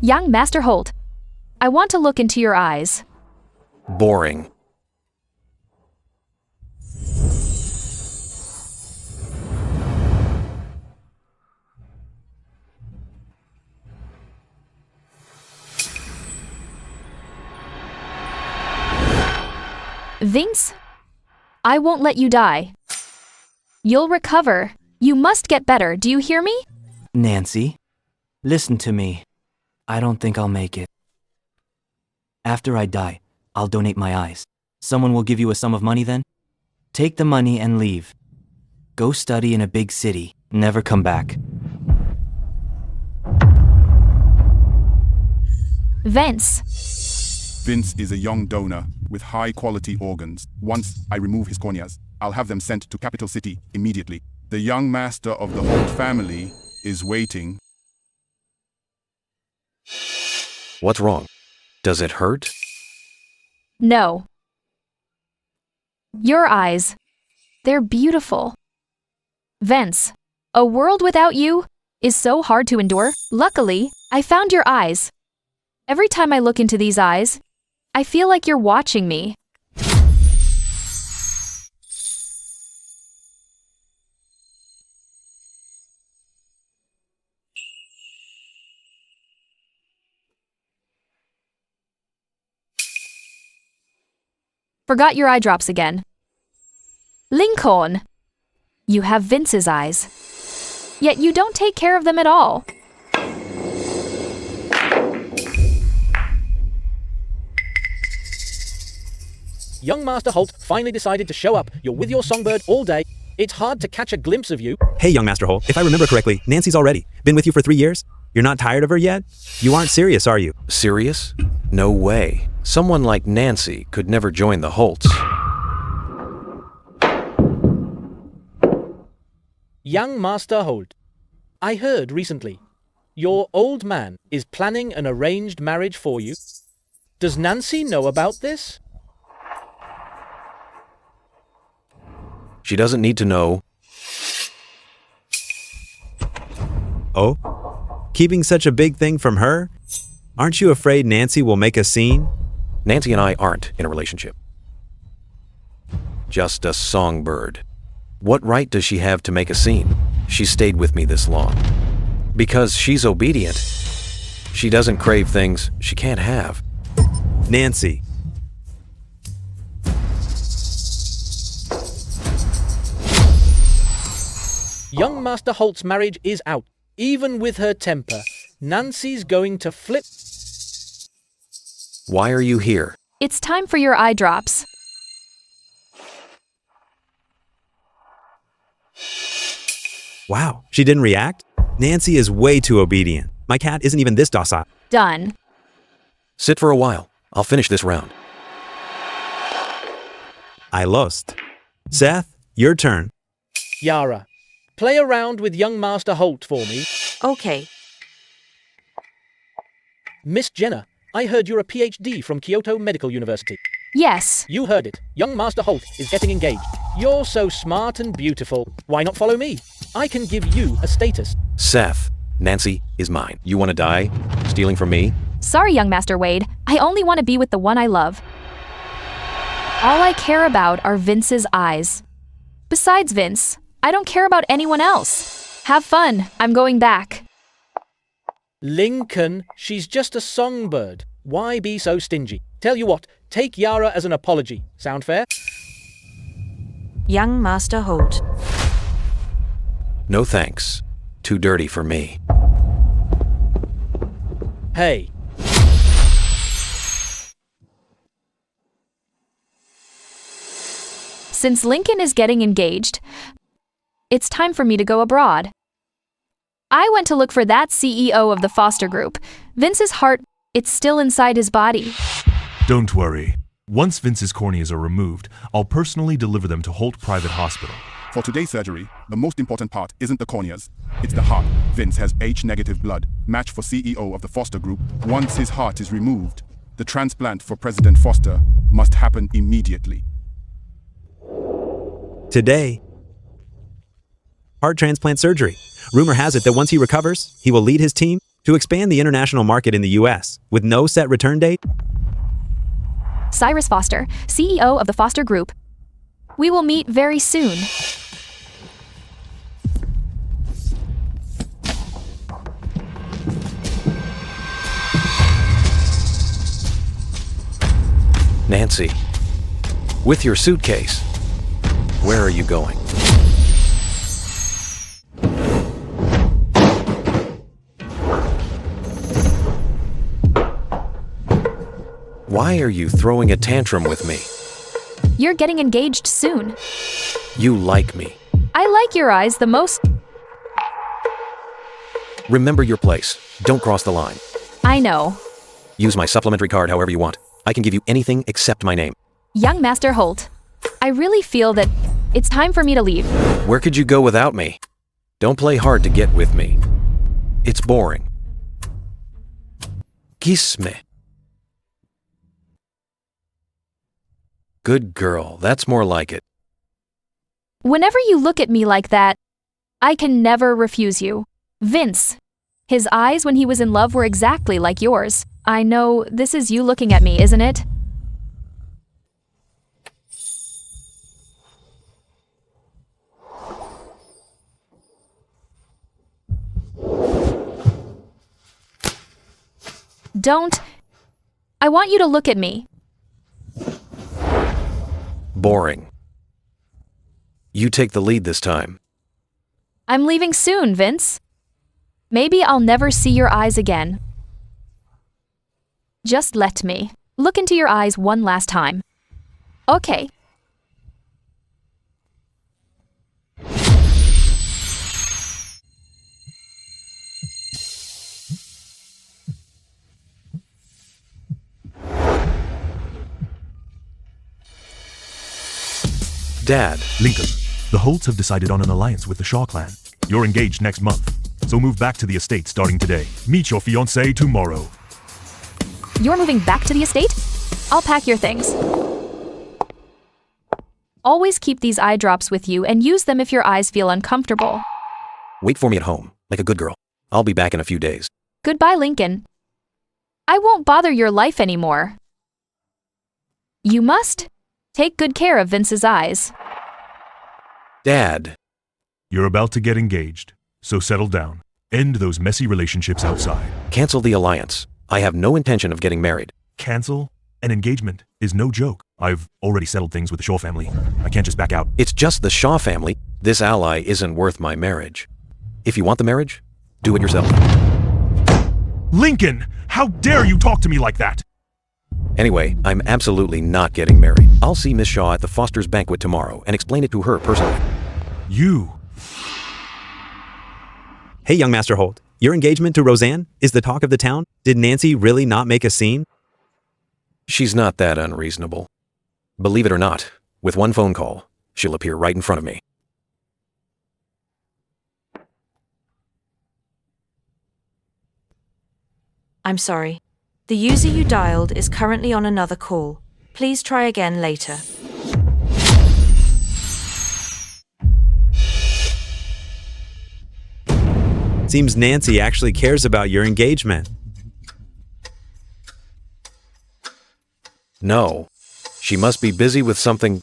Young Master Holt, I want to look into your eyes. Boring. Vince, I won't let you die. You'll recover. You must get better, do you hear me? Nancy, listen to me. I don't think I'll make it. After I die, I'll donate my eyes. Someone will give you a sum of money then? Take the money and leave. Go study in a big city. Never come back. Vince. Vince is a young donor with high-quality organs. Once I remove his corneas, I'll have them sent to Capital City immediately. The young master of the Holt family is waiting. What's wrong? Does it hurt? No. Your eyes. They're beautiful. Vince, a world without you is so hard to endure. Luckily, I found your eyes. Every time I look into these eyes, I feel like you're watching me. Forgot your eye drops again. Lincoln, you have Vince's eyes, yet you don't take care of them at all. Young Master Holt finally decided to show up. You're with your songbird all day. It's hard to catch a glimpse of you. Hey, young Master Holt, if I remember correctly, Nancy's already been with you for 3 years? You're not tired of her yet? You aren't serious, are you? Serious? No way. Someone like Nancy could never join the Holts. Young Master Holt, I heard recently your old man is planning an arranged marriage for you. Does Nancy know about this? She doesn't need to know. Oh? Keeping such a big thing from her? Aren't you afraid Nancy will make a scene? Nancy and I aren't in a relationship. Just a songbird. What right does she have to make a scene? She stayed with me this long. Because she's obedient. She doesn't crave things she can't have. Nancy. Young Master Holt's marriage is out. Even with her temper, Nancy's going to flip. Why are you here? It's time for your eye drops. Wow, she didn't react? Nancy is way too obedient. My cat isn't even this docile. Done. Sit for a while. I'll finish this round. I lost. Seth, your turn. Yara, play around with young Master Holt for me. Okay. Miss Jenna, I heard you're a PhD from Kyoto Medical University. Yes. You heard it. Young Master Holt is getting engaged. You're so smart and beautiful. Why not follow me? I can give you a status. Seth, Nancy is mine. You want to die? Stealing from me? Sorry, young Master Wade. I only want to be with the one I love. All I care about are Vince's eyes. Besides Vince, I don't care about anyone else. Have fun. I'm going back. Lincoln, she's just a songbird. Why be so stingy? Tell you what, take Yara as an apology. Sound fair? Young Master Holt. No thanks. Too dirty for me. Hey. Since Lincoln is getting engaged, it's time for me to go abroad. I went to look for that CEO of the foster group. Vince's heart, it's still inside his body. Don't worry. Once Vince's corneas are removed, I'll personally deliver them to Holt Private Hospital. For today's surgery, the most important part isn't the corneas. It's the heart. Vince has H-negative blood, match for CEO of the Foster Group. Once his heart is removed, the transplant for President Foster must happen immediately. Today, heart transplant surgery. Rumor has it that once he recovers, he will lead his team to expand the international market in the US with no set return date? Cyrus Foster, CEO of the Foster Group. We will meet very soon. Nancy, with your suitcase, where are you going? Why are you throwing a tantrum with me? You're getting engaged soon. You like me. I like your eyes the most. Remember your place. Don't cross the line. I know. Use my supplementary card however you want. I can give you anything except my name. Young Master Holt, I really feel that it's time for me to leave. Where could you go without me? Don't play hard to get with me. It's boring. Kiss me. Good girl, that's more like it. Whenever you look at me like that, I can never refuse you. Vince. His eyes when he was in love were exactly like yours. I know this is you looking at me, isn't it? Don't. I want you to look at me. Boring. You take the lead this time. I'm leaving soon, Vince. Maybe I'll never see your eyes again. Just let me look into your eyes one last time. Okay. Dad, Lincoln, the Holts have decided on an alliance with the Shaw clan. You're engaged next month, so move back to the estate starting today. Meet your fiancé tomorrow. You're moving back to the estate? I'll pack your things. Always keep these eye drops with you and use them if your eyes feel uncomfortable. wait for me at home, like a good girl. I'll be back in a few days. Goodbye, Lincoln. I won't bother your life anymore. You must take good care of Vince's eyes. Dad. You're about to get engaged, so settle down. End those messy relationships outside. Cancel the alliance. I have no intention of getting married. Cancel an engagement is no joke. I've already settled things with the Shaw family. I can't just back out. It's just the Shaw family. This ally isn't worth my marriage. If you want the marriage, do it yourself. Lincoln! How dare you talk to me like that? Anyway, I'm absolutely not getting married. I'll see Miss Shaw at the Foster's banquet tomorrow and explain it to her personally. You. Hey, young Master Holt. Your engagement to Roseanne is the talk of the town? Did Nancy really not make a scene? She's not that unreasonable. Believe it or not, with one phone call, she'll appear right in front of me. I'm sorry. The user you dialed is currently on another call. Please try again later. Seems Nancy actually cares about your engagement. No. She must be busy with something.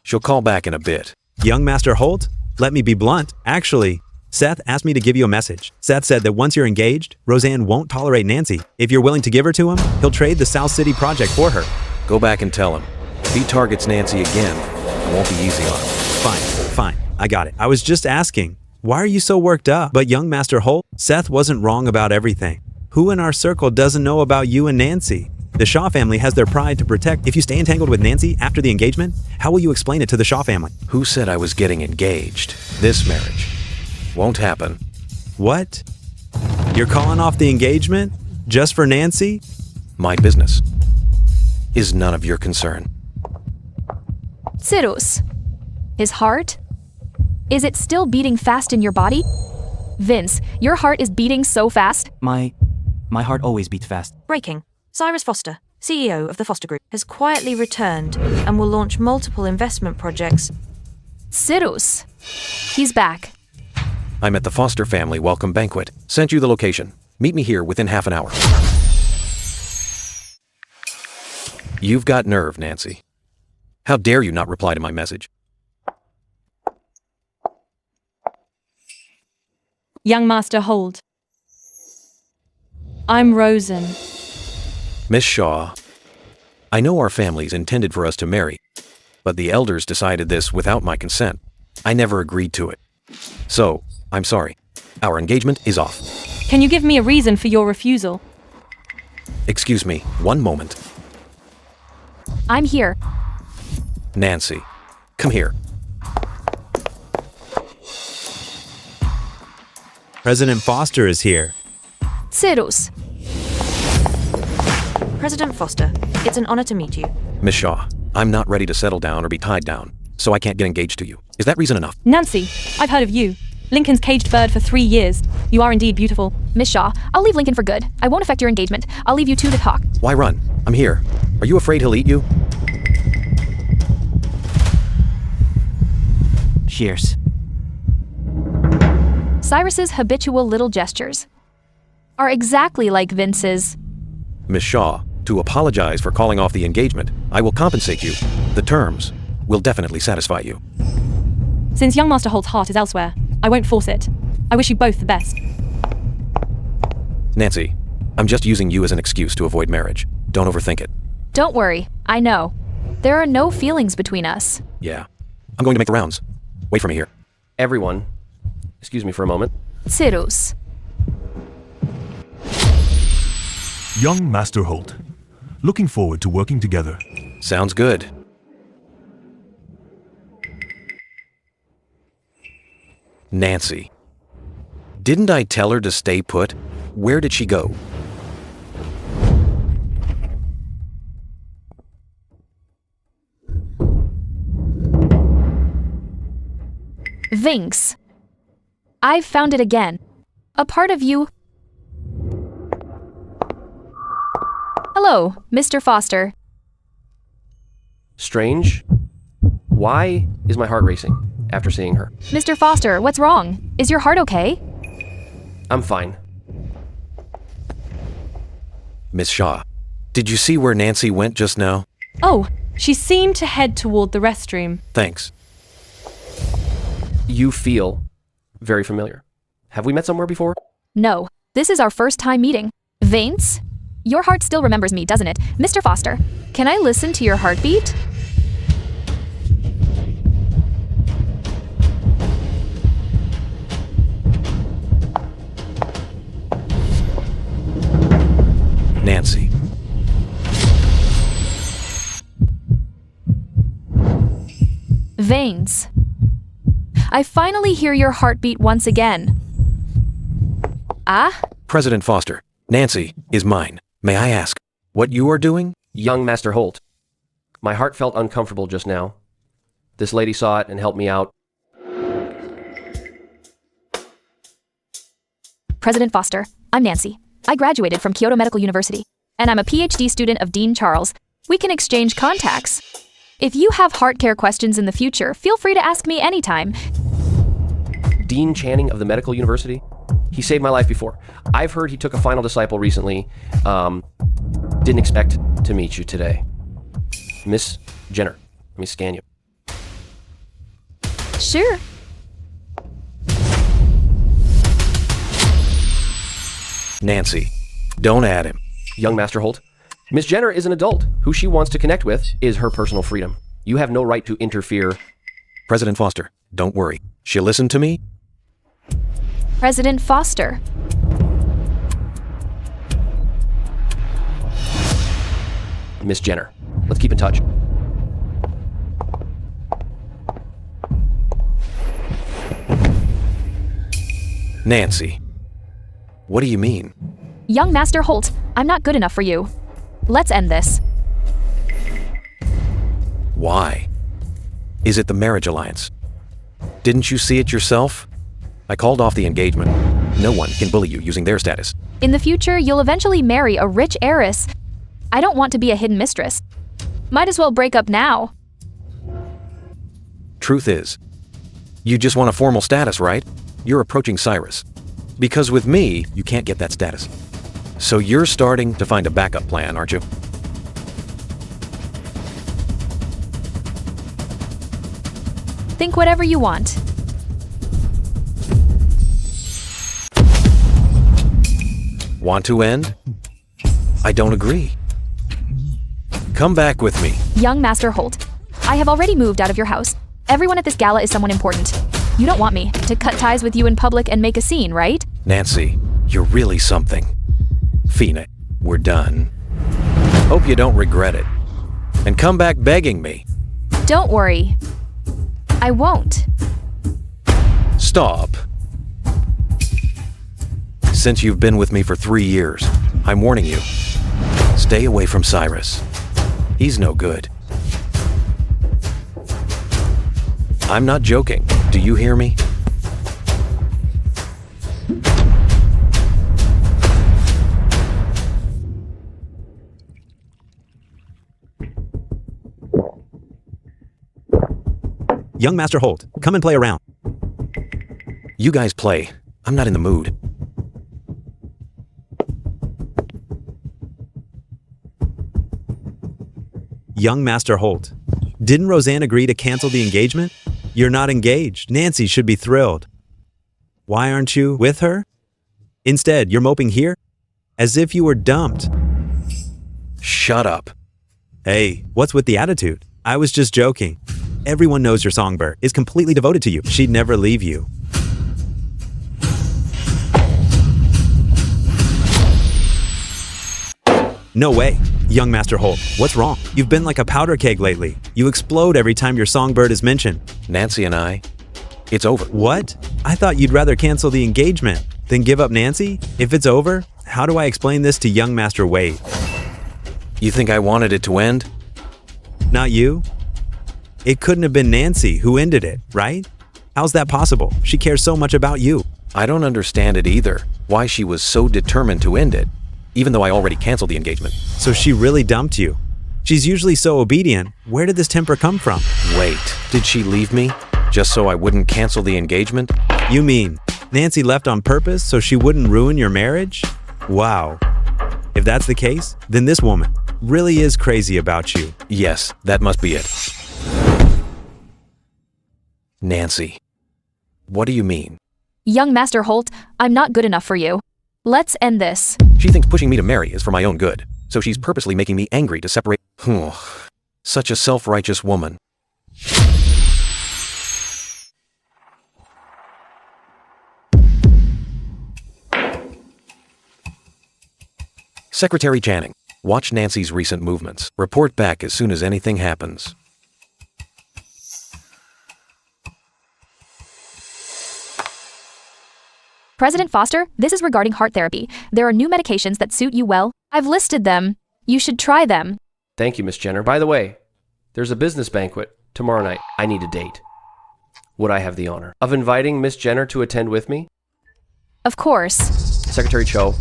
She'll call back in a bit. Young Master Holt, let me be blunt. Actually, Seth asked me to give you a message. Seth said that once you're engaged, Roseanne won't tolerate Nancy. If you're willing to give her to him, he'll trade the South City project for her. Go back and tell him. If he targets Nancy again, it won't be easy on him. Fine. I got it. I was just asking. Why are you so worked up? But young Master Holt, Seth wasn't wrong about everything. Who in our circle doesn't know about you and Nancy? The Shaw family has their pride to protect. If you stay entangled with Nancy after the engagement, how will you explain it to the Shaw family? Who said I was getting engaged? This marriage won't happen. What? You're calling off the engagement? Just for Nancy? My business is none of your concern. Cyrus, his heart? Is it still beating fast in your body? Vince, your heart is beating so fast. My heart always beats fast. Breaking. Cyrus Foster, CEO of the Foster Group, has quietly returned and will launch multiple investment projects. Cyrus, he's back. I'm at the Foster family welcome banquet. Sent you the location. Meet me here within half an hour. You've got nerve, Nancy. How dare you not reply to my message? Young Master Holt. I'm Rosen. Miss Shaw, I know our families intended for us to marry, but the elders decided this without my consent. I never agreed to it. So, I'm sorry. Our engagement is off. Can you give me a reason for your refusal? Excuse me, one moment. I'm here. Nancy, come here. President Foster is here. Cyrus. President Foster, it's an honor to meet you. Miss Shaw, I'm not ready to settle down or be tied down, so I can't get engaged to you. Is that reason enough? Nancy, I've heard of you. Lincoln's caged bird for 3 years. You are indeed beautiful. Miss Shaw, I'll leave Lincoln for good. I won't affect your engagement. I'll leave you two to talk. Why run? I'm here. Are you afraid he'll eat you? Cheers. Cyrus's habitual little gestures are exactly like Vince's. Miss Shaw, to apologize for calling off the engagement, I will compensate you. The terms will definitely satisfy you. Since young Master Holt's heart is elsewhere, I won't force it. I wish you both the best. Nancy, I'm just using you as an excuse to avoid marriage. Don't overthink it. Don't worry, I know. There are no feelings between us. Yeah. I'm going to make the rounds. Wait for me here. Everyone, excuse me for a moment. Cyrus. Young Master Holt. Looking forward to working together. Sounds good. Nancy. Didn't I tell her to stay put? Where did she go? Vince. I've found it again. A part of you. Hello, Mr. Foster. Strange. Why is my heart racing after seeing her? Mr. Foster, what's wrong? Is your heart okay? I'm fine. Miss Shaw, did you see where Nancy went just now? Oh, she seemed to head toward the restroom. Thanks. You feel very familiar. Have we met somewhere before? No, this is our first time meeting. Vince? Your heart still remembers me, doesn't it? Mr. Foster, can I listen to your heartbeat? Nancy. Vince. I finally hear your heartbeat once again. Ah? President Foster, Nancy is mine. May I ask what you are doing? Young Master Holt. My heart felt uncomfortable just now. This lady saw it and helped me out. President Foster, I'm Nancy. I graduated from Kyoto Medical University, and I'm a PhD student of Dean Charles. We can exchange contacts. If you have heart care questions in the future, feel free to ask me anytime. Dean Channing of the Medical University? He saved my life before. I've heard he took a final disciple recently. Didn't expect to meet you today. Miss Jenner, let me scan you. Sure. Nancy, don't add him. Young Master Holt. Miss Jenner is an adult. Who she wants to connect with is her personal freedom. You have no right to interfere. President Foster, don't worry. She'll listen to me. President Foster. Miss Jenner, let's keep in touch. Nancy, what do you mean? Young Master Holt, I'm not good enough for you. Let's end this. Why? Is it the marriage alliance? Didn't you see it yourself? I called off the engagement. No one can bully you using their status. In the future, you'll eventually marry a rich heiress. I don't want to be a hidden mistress. Might as well break up now. Truth is, you just want a formal status, right? You're approaching Cyrus. Because with me, you can't get that status. So you're starting to find a backup plan, aren't you? Think whatever you want. Want to end? I don't agree. Come back with me. Young Master Holt, I have already moved out of your house. Everyone at this gala is someone important. You don't want me to cut ties with you in public and make a scene, right? Nancy, you're really something. Phoenix, we're done. Hope you don't regret it. And come back begging me. Don't worry. I won't. Stop. Since you've been with me for 3 years, I'm warning you. Stay away from Cyrus. He's no good. I'm not joking. Do you hear me? Young Master Holt, come and play around. You guys play. I'm not in the mood. Young Master Holt, didn't Roseanne agree to cancel the engagement? You're not engaged. Nancy should be thrilled. Why aren't you with her? Instead, you're moping here? As if you were dumped. Shut up. Hey, what's with the attitude? I was just joking. Everyone knows your songbird is completely devoted to you. She'd never leave you. No way. Young Master Holt, what's wrong? You've been like a powder keg lately. You explode every time your songbird is mentioned. Nancy and I, it's over. What? I thought you'd rather cancel the engagement than give up Nancy? If it's over, how do I explain this to young Master Wade? You think I wanted it to end? Not you? It couldn't have been Nancy who ended it, right? How's that possible? She cares so much about you. I don't understand it either. Why she was so determined to end it, even though I already canceled the engagement. So she really dumped you. She's usually so obedient. Where did this temper come from? Wait, did she leave me just so I wouldn't cancel the engagement? You mean Nancy left on purpose so she wouldn't ruin your marriage? Wow. If that's the case, then this woman really is crazy about you. Yes, that must be it. Nancy, what do you mean? Young Master Holt, I'm not good enough for you. Let's end this. She thinks pushing me to marry is for my own good, so she's purposely making me angry to separate. Such a self-righteous woman. Secretary Channing, watch Nancy's recent movements. Report back as soon as anything happens. President Foster, this is regarding heart therapy. There are new medications that suit you well. I've listed them. You should try them. Thank you, Miss Jenner. By the way, there's a business banquet tomorrow night. I need a date. Would I have the honor of inviting Miss Jenner to attend with me? Of course. Secretary Cho,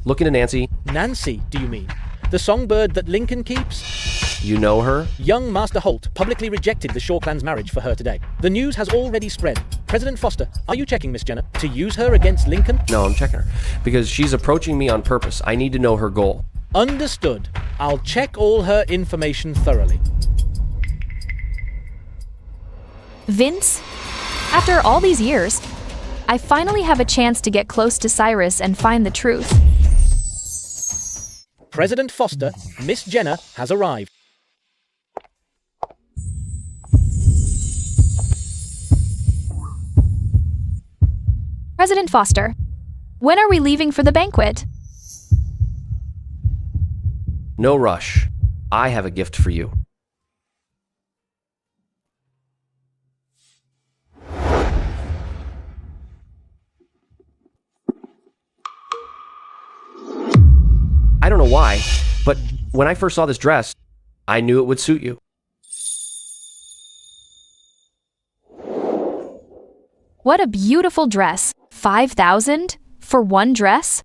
look into Nancy. Nancy, do you mean? The songbird that Lincoln keeps? You know her? Young Master Holt publicly rejected the Shaw clan's marriage for her today. The news has already spread. President Foster, are you checking Miss Jenner to use her against Lincoln? No, I'm checking her. Because she's approaching me on purpose. I need to know her goal. Understood. I'll check all her information thoroughly. Vince, after all these years, I finally have a chance to get close to Cyrus and find the truth. President Foster, Miss Jenner has arrived. President Foster, when are we leaving for the banquet? No rush. I have a gift for you. I don't know why, but when I first saw this dress, I knew it would suit you. What a beautiful dress. 5,000 for one dress?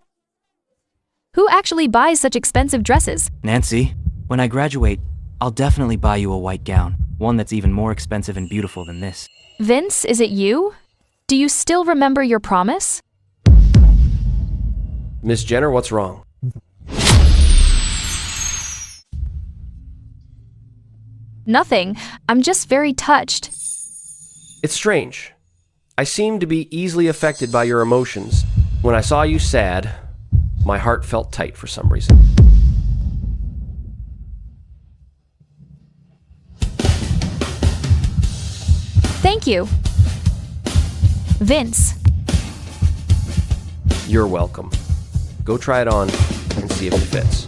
Who actually buys such expensive dresses? Nancy, when I graduate, I'll definitely buy you a white gown. One that's even more expensive and beautiful than this. Vince, is it you? Do you still remember your promise? Miss Jenner, what's wrong? Nothing. I'm just very touched. It's strange. I seem to be easily affected by your emotions. When I saw you sad, my heart felt tight for some reason. Thank you. Vince. You're welcome. Go try it on and see if it fits.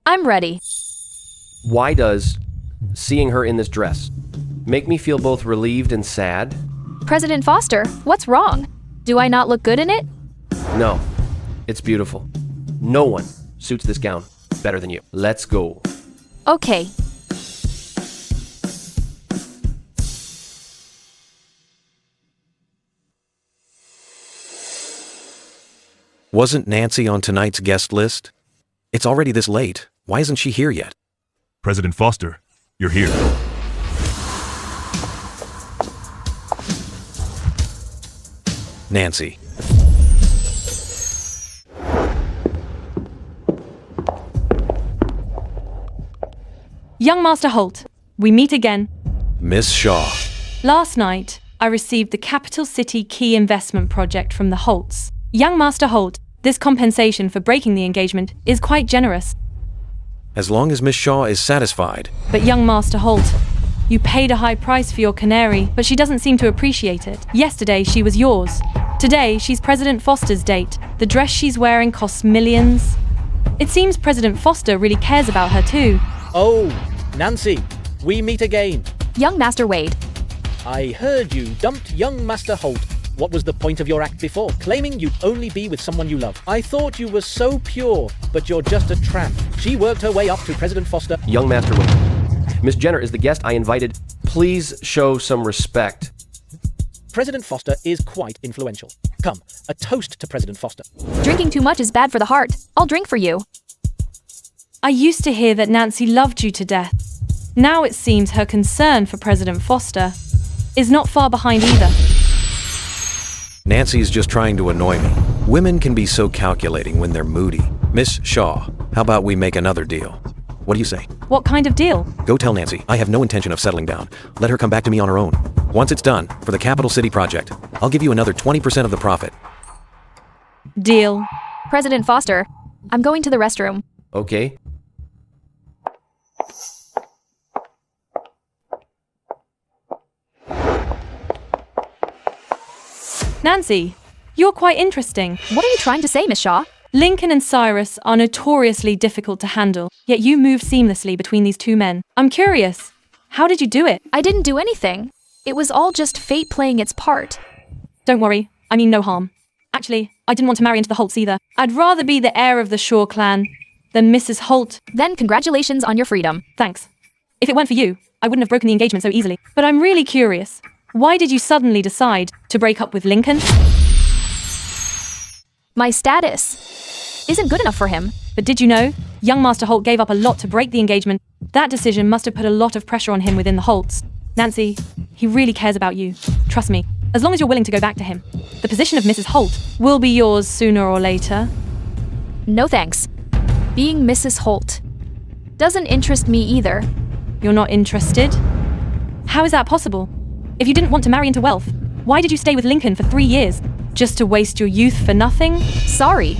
I'm ready. Why does seeing her in this dress make me feel both relieved and sad? President Foster, what's wrong? Do I not look good in it? No, it's beautiful. No one suits this gown better than you. Let's go. Okay. Wasn't Nancy on tonight's guest list? It's already this late. Why isn't she here yet? President Foster, you're here. Nancy. Young Master Holt, we meet again. Miss Shaw. Last night, I received the Capital City Key Investment Project from the Holts. Young Master Holt, this compensation for breaking the engagement is quite generous. As long as Miss Shaw is satisfied. But young Master Holt, you paid a high price for your canary, but she doesn't seem to appreciate it. Yesterday, she was yours. Today, she's President Foster's date. The dress she's wearing costs millions. It seems President Foster really cares about her too. Oh, Nancy, we meet again. Young Master Wade. I heard you dumped young Master Holt. What was the point of your act before, claiming you'd only be with someone you love? I thought you were so pure, but you're just a tramp. She worked her way up to President Foster. Young Master Wade. Miss Jenner is the guest I invited. Please show some respect. President Foster is quite influential. Come, a toast to President Foster. Drinking too much is bad for the heart. I'll drink for you. I used to hear that Nancy loved you to death. Now it seems her concern for President Foster is not far behind either. Nancy's just trying to annoy me. Women can be so calculating when they're moody. Miss Shaw, how about we make another deal? What do you say? What kind of deal? Go tell Nancy I have no intention of settling down. Let her come back to me on her own. Once it's done, for the Capital City project, I'll give you another 20% of the profit. Deal. President Foster, I'm going to the restroom. Okay. Nancy, you're quite interesting. What are you trying to say, Miss Shaw? Lincoln and Cyrus are notoriously difficult to handle, yet you move seamlessly between these two men. I'm curious, how did you do it? I didn't do anything. It was all just fate playing its part. Don't worry, I mean no harm. Actually, I didn't want to marry into the Holts either. I'd rather be the heir of the Shaw clan than Mrs. Holt. Then congratulations on your freedom. Thanks. If it weren't for you, I wouldn't have broken the engagement so easily. But I'm really curious. Why did you suddenly decide to break up with Lincoln? My status isn't good enough for him. But did you know? Young Master Holt gave up a lot to break the engagement. That decision must have put a lot of pressure on him within the Holts. Nancy, he really cares about you. Trust me, as long as you're willing to go back to him. The position of Mrs. Holt will be yours sooner or later. No thanks. Being Mrs. Holt doesn't interest me either. You're not interested? How is that possible? If you didn't want to marry into wealth, why did you stay with Lincoln for 3 years? Just to waste your youth for nothing? Sorry.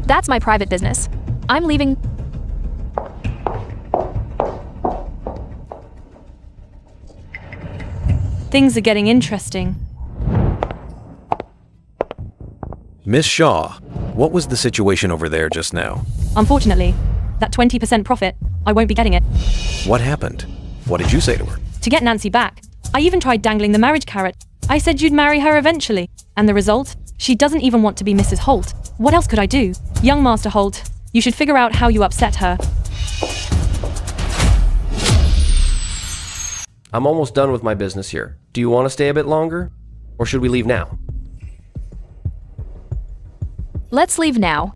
That's my private business. I'm leaving. Things are getting interesting. Miss Shaw, what was the situation over there just now? Unfortunately, that 20% profit, I won't be getting it. What happened? What did you say to her? To get Nancy back, I even tried dangling the marriage carrot. I said you'd marry her eventually. And the result? She doesn't even want to be Mrs. Holt. What else could I do? Young Master Holt, you should figure out how you upset her. I'm almost done with my business here. Do you want to stay a bit longer? Or should we leave now? Let's leave now.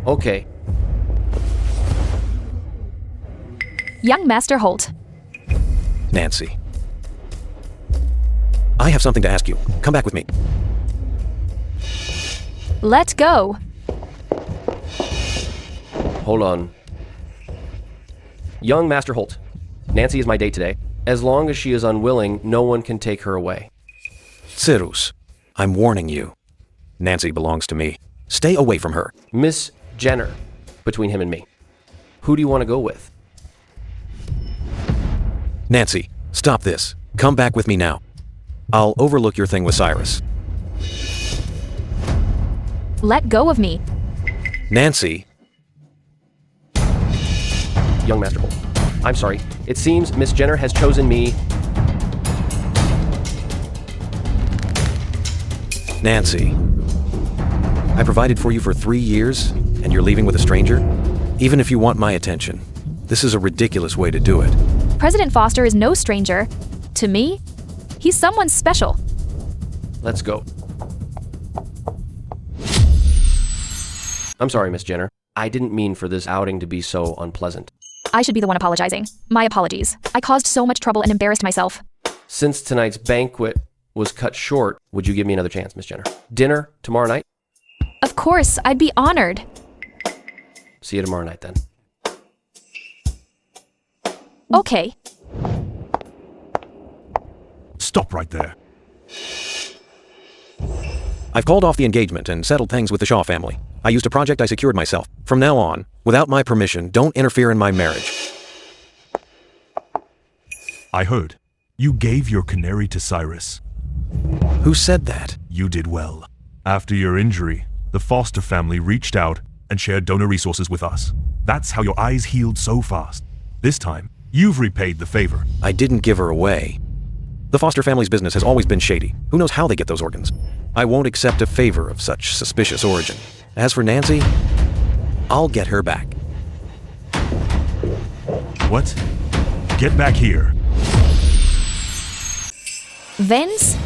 Okay. Young Master Holt. Nancy. I have something to ask you. Come back with me. Let go. Hold on. Young Master Holt. Nancy is my date today. As long as she is unwilling, no one can take her away. Cyrus, I'm warning you. Nancy belongs to me. Stay away from her. Miss Jenner, between him and me. Who do you want to go with? Nancy, stop this. Come back with me now. I'll overlook your thing with Cyrus. Let go of me. Nancy. Young Master Holt. I'm sorry. It seems Miss Jenner has chosen me. Nancy. I provided for you for 3 years, and you're leaving with a stranger? Even if you want my attention, this is a ridiculous way to do it. President Foster is no stranger. To me, he's someone special. Let's go. I'm sorry, Miss Jenner. I didn't mean for this outing to be so unpleasant. I should be the one apologizing. My apologies. I caused so much trouble and embarrassed myself. Since tonight's banquet was cut short, would you give me another chance, Miss Jenner? Dinner tomorrow night? Of course, I'd be honored. See you tomorrow night then. Okay. Stop right there. I've called off the engagement and settled things with the Shaw family. I used a project I secured myself. From now on, without my permission, don't interfere in my marriage. I heard. You gave your canary to Cyrus. Who said that? You did well. After your injury, the Foster family reached out and shared donor resources with us. That's how your eyes healed so fast. This time, you've repaid the favor. I didn't give her away. The Foster family's business has always been shady. Who knows how they get those organs? I won't accept a favor of such suspicious origin. As for Nancy, I'll get her back. What? Get back here. Vince?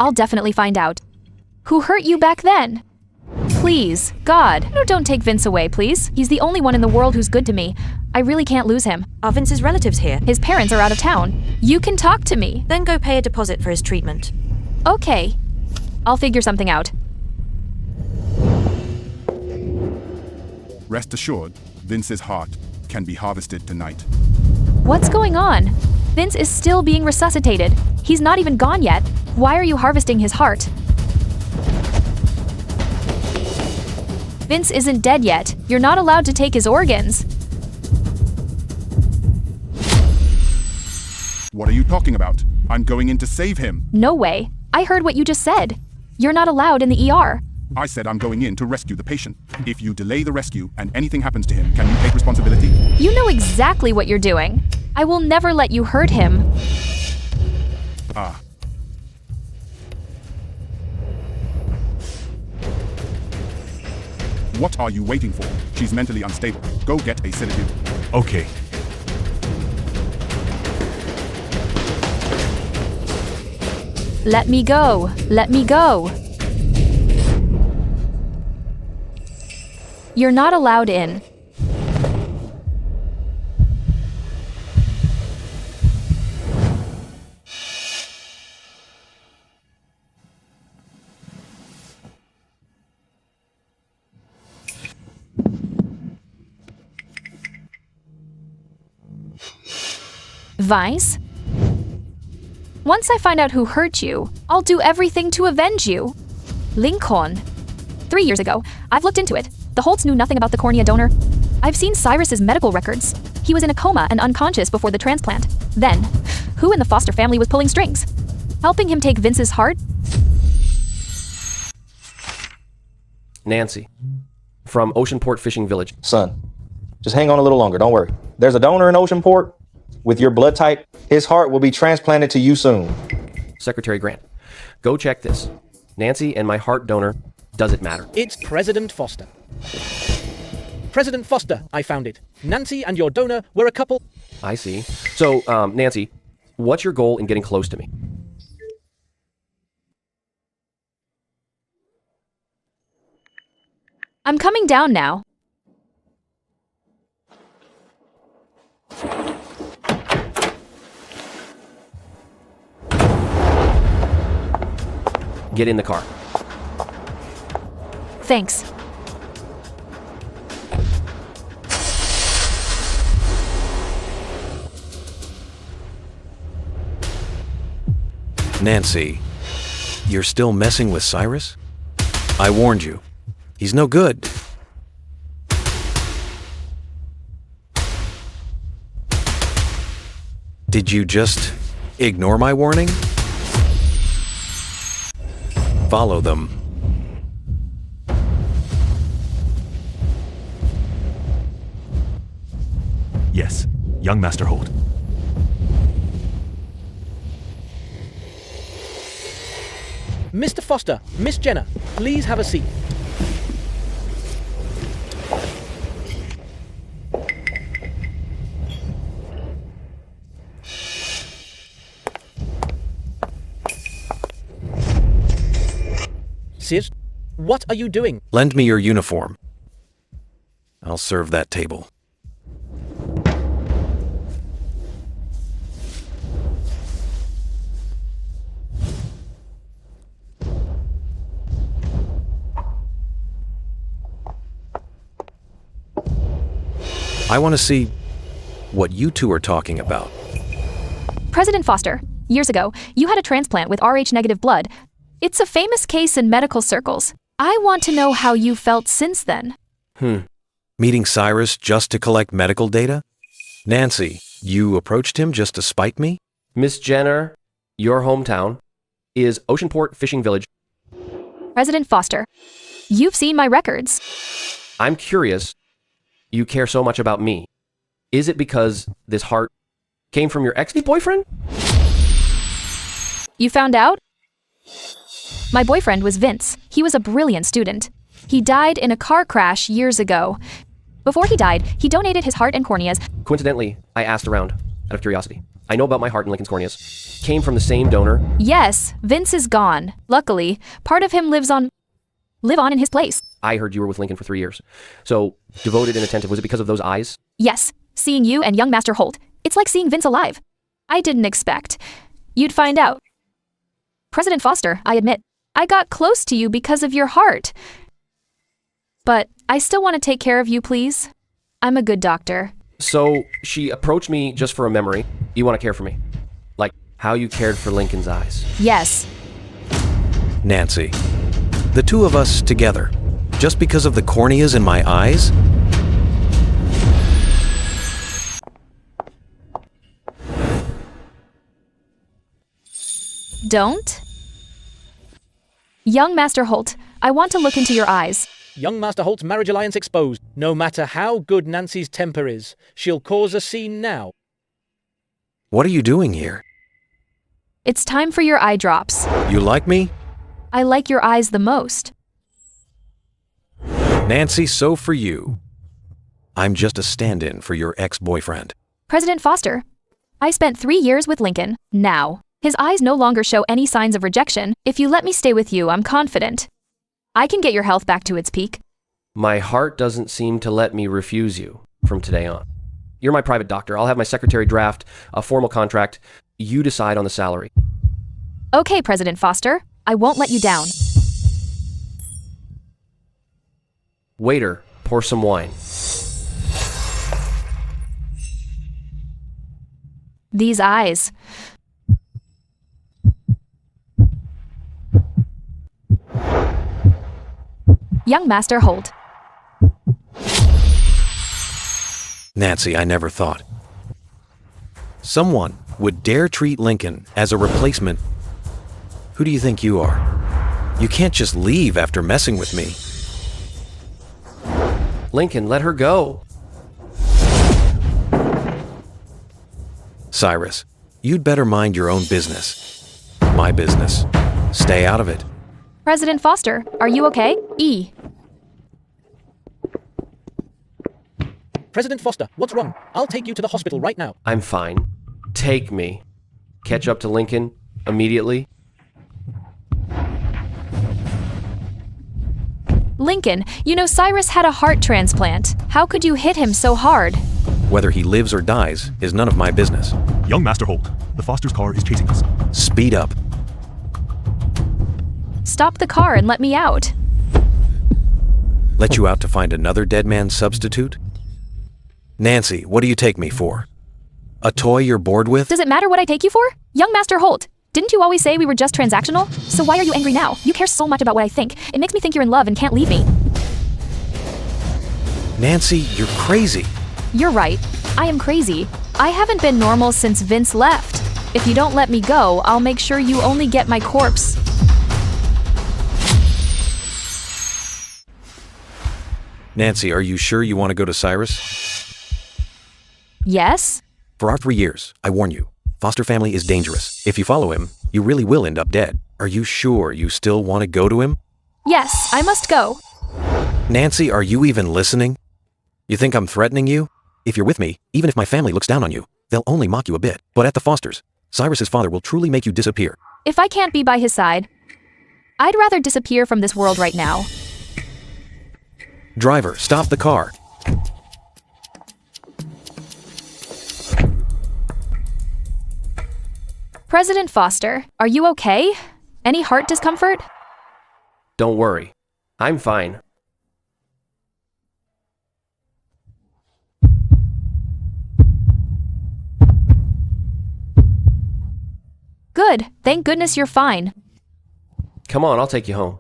I'll definitely find out. Who hurt you back then? Please, God, no, don't take Vince away, please. He's the only one in the world who's good to me. I really can't lose him. Are Vince's relatives here? His parents are out of town. You can talk to me. Then go pay a deposit for his treatment. Okay. I'll figure something out. Rest assured, Vince's heart can be harvested tonight. What's going on? Vince is still being resuscitated. He's not even gone yet. Why are you harvesting his heart? Vince isn't dead yet. You're not allowed to take his organs. What are you talking about? I'm going in to save him. No way. I heard what you just said. You're not allowed in the ER. I said I'm going in to rescue the patient. If you delay the rescue and anything happens to him, can you take responsibility? You know exactly what you're doing. I will never let you hurt him. Ah. What are you waiting for? She's mentally unstable. Go get a sedative. Okay. Let me go. Let me go. You're not allowed in. Vice? Once I find out who hurt you, I'll do everything to avenge you. Lincoln. 3 years ago, I've looked into it. The Holts knew nothing about the cornea donor. I've seen Cyrus's medical records. He was in a coma and unconscious before the transplant. Then, who in the Foster family was pulling strings? Helping him take Vince's heart? Nancy, from Oceanport Fishing Village. Son, just hang on a little longer. Don't worry. There's a donor in Oceanport. With your blood type, his heart will be transplanted to you soon. Secretary Grant, go check this. Nancy and my heart donor, does it matter? It's President Foster. President Foster, I found it. Nancy and your donor were a couple. I see. So, Nancy, what's your goal in getting close to me? I'm coming down now. Get in the car. Thanks. Nancy, you're still messing with Cyrus? I warned you. He's no good. Did you just ignore my warning? Follow them. Yes, young Master Holt. Mr. Foster, Miss Jenner, please have a seat. Sis, what are you doing? Lend me your uniform. I'll serve that table. I want to see what you two are talking about. President Foster, years ago, you had a transplant with Rh-negative blood. It's a famous case in medical circles. I want to know how you felt since then. Meeting Cyrus just to collect medical data? Nancy, you approached him just to spite me? Miss Jenner, your hometown is Oceanport Fishing Village. President Foster, you've seen my records. I'm curious, you care so much about me. Is it because this heart came from your ex-boyfriend? You found out? My boyfriend was Vince. He was a brilliant student. He died in a car crash years ago. Before he died, he donated his heart and corneas. Coincidentally, I asked around out of curiosity. I know about my heart and Lincoln's corneas. Came from the same donor. Yes, Vince is gone. Luckily, part of him live on in his place. I heard you were with Lincoln for 3 years. So, devoted and attentive. Was it because of those eyes? Yes, seeing you and young Master Holt, it's like seeing Vince alive. I didn't expect you'd find out. President Foster, I admit, I got close to you because of your heart. But I still want to take care of you, please. I'm a good doctor. So, she approached me just for a memory. You want to care for me? Like how you cared for Lincoln's eyes. Yes. Nancy, the two of us together, just because of the corneas in my eyes? Don't? Young Master Holt, I want to look into your eyes. Young Master Holt's marriage alliance exposed. No matter how good Nancy's temper is, she'll cause a scene now. What are you doing here? It's time for your eye drops. You like me? I like your eyes the most. Nancy, so for you. I'm just a stand-in for your ex-boyfriend. President Foster, I spent 3 years with Lincoln. Now, his eyes no longer show any signs of rejection. If you let me stay with you, I'm confident I can get your health back to its peak. My heart doesn't seem to let me refuse you from today on. You're my private doctor. I'll have my secretary draft a formal contract. You decide on the salary. Okay, President Foster, I won't let you down. Waiter, pour some wine. These eyes. Young Master Holt. Nancy, I never thought someone would dare treat Lincoln as a replacement. Who do you think you are? You can't just leave after messing with me. Lincoln, let her go. Cyrus, you'd better mind your own business. My business. Stay out of it. President Foster, are you okay? E. President Foster, what's wrong? I'll take you to the hospital right now. I'm fine. Take me. Catch up to Lincoln immediately. Lincoln, you know Cyrus had a heart transplant. How could you hit him so hard? Whether he lives or dies is none of my business. Young Master Holt, the Foster's car is chasing us. Speed up. stop the car and let me out. Let you out to find another dead man's substitute? Nancy, what do you take me for? A toy you're bored with? Does it matter what I take you for? Young Master Holt, didn't you always say we were just transactional? So why are you angry now? You care so much about what I think. It makes me think you're in love and can't leave me. Nancy, you're crazy. You're right. I am crazy. I haven't been normal since Vince left. If you don't let me go, I'll make sure you only get my corpse. Nancy, are you sure you want to go to Cyrus? Yes? For our 3 years, I warn you, foster family is dangerous. If you follow him, you really will end up dead. Are you sure you still want to go to him? Yes, I must go. Nancy, are you even listening? You think I'm threatening you? If you're with me, even if my family looks down on you, they'll only mock you a bit. But at the Fosters, Cyrus's father will truly make you disappear. If I can't be by his side, I'd rather disappear from this world right now. Driver, stop the car. President Foster, are you okay? Any heart discomfort? Don't worry. I'm fine. Good. Thank goodness you're fine. Come on, I'll take you home.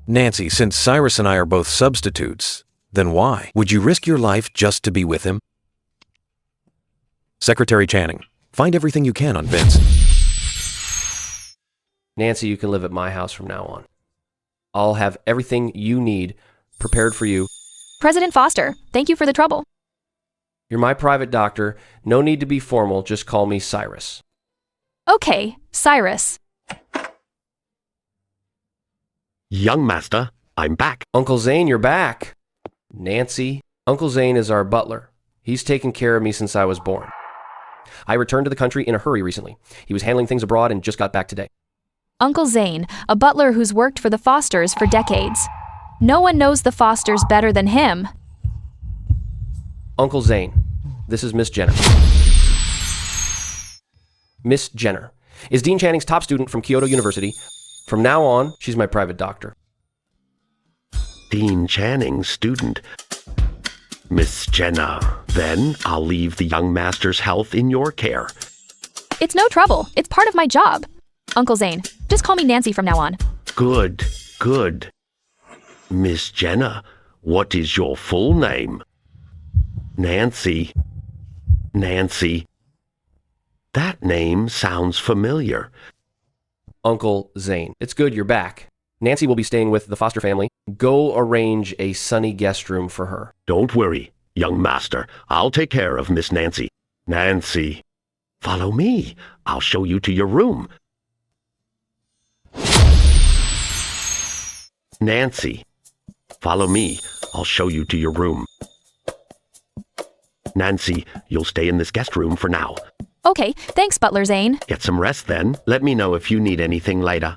Nancy, since Cyrus and I are both substitutes, then why? Would you risk your life just to be with him? Secretary Channing, find everything you can on Vince. Nancy, you can live at my house from now on. I'll have everything you need prepared for you. President Foster, thank you for the trouble. You're my private doctor. No need to be formal. Just call me Cyrus. Okay, Cyrus. Young Master, I'm back. Uncle Zane, you're back. Nancy, Uncle Zane is our butler. He's taken care of me since I was born. I returned to the country in a hurry recently. He was handling things abroad and just got back today. Uncle Zane, a butler who's worked for the Fosters for decades. No one knows the Fosters better than him. Uncle Zane, this is Miss Jenner. Miss Jenner is Dean Channing's top student from Kyoto University. From now on, she's my private doctor. Dean Channing's student. Miss Jenner, then I'll leave the young master's health in your care. It's no trouble. It's part of my job. Uncle Zane, just call me Nancy from now on. Good, good. Miss Jenner, what is your full name? Nancy. Nancy. That name sounds familiar. Uncle Zane, it's good you're back. Nancy will be staying with the Foster family. Go arrange a sunny guest room for her. Don't worry, young master. I'll take care of Miss Nancy. Nancy, follow me. I'll show you to your room. Nancy, follow me. I'll show you to your room. Nancy, you'll stay in this guest room for now. Okay, thanks, Butler Zane. Get some rest then. Let me know if you need anything later.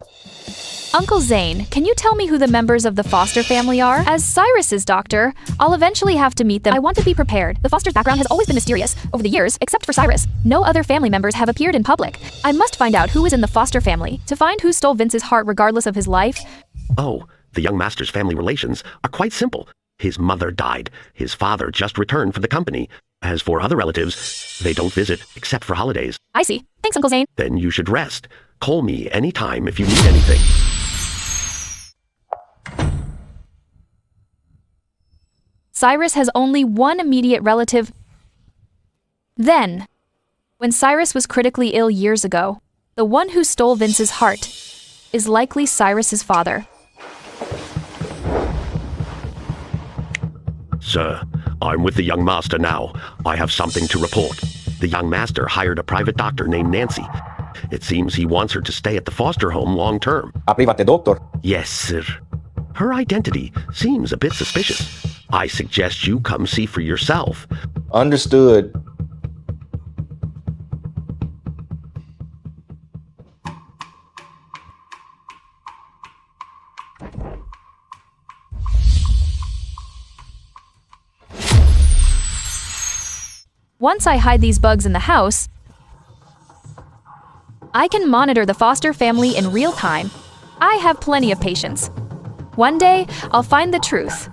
Uncle Zane, can you tell me who the members of the Foster family are? As Cyrus's doctor, I'll eventually have to meet them. I want to be prepared. The Foster's background has always been mysterious. Over the years, except for Cyrus, no other family members have appeared in public. I must find out who is in the Foster family. To find who stole Vince's heart regardless of his life. Oh, the young master's family relations are quite simple. His mother died. His father just returned from the company. As for other relatives, they don't visit except for holidays. I see. Thanks, Uncle Zane. Then you should rest. Call me anytime if you need anything. Cyrus has only one immediate relative. Then, when Cyrus was critically ill years ago, the one who stole Vince's heart is likely Cyrus's father. Sir, I'm with the young master now. I have something to report. The young master hired a private doctor named Nancy. It seems he wants her to stay at the foster home long term. A private doctor? Yes, sir. Her identity seems a bit suspicious. I suggest you come see for yourself. Understood. Once I hide these bugs in the house, I can monitor the Foster family in real time. I have plenty of patience. One day, I'll find the truth.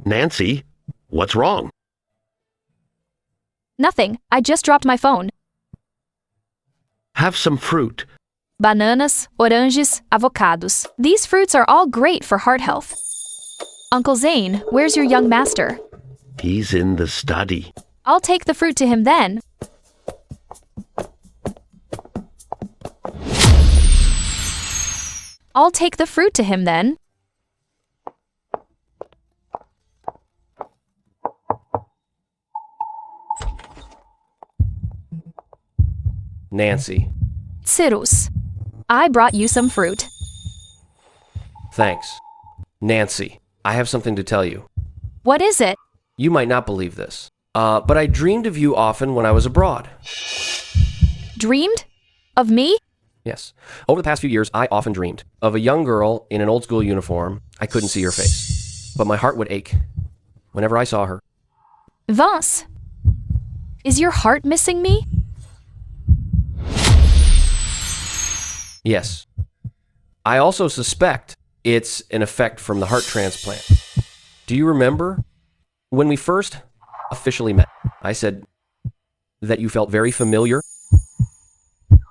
Nancy, what's wrong? Nothing, I just dropped my phone. Have some fruit. Bananas, oranges, avocados. These fruits are all great for heart health. Uncle Zane, where's your young master? He's in the study. I'll take the fruit to him then. I'll take the fruit to him then. Nancy, Cyrus, I brought you some fruit. thanks. Nancy, I have something to tell you. What is it? You might not believe this, but I dreamed of you often when I was abroad. Dreamed? Of me? Yes. Over the past few years, I often dreamed of a young girl in an old school uniform. I couldn't see her face, but my heart would ache whenever I saw her. Vince, is your heart missing me? Yes. I also suspect it's an effect from the heart transplant. Do you remember when we first officially met? I said that you felt very familiar.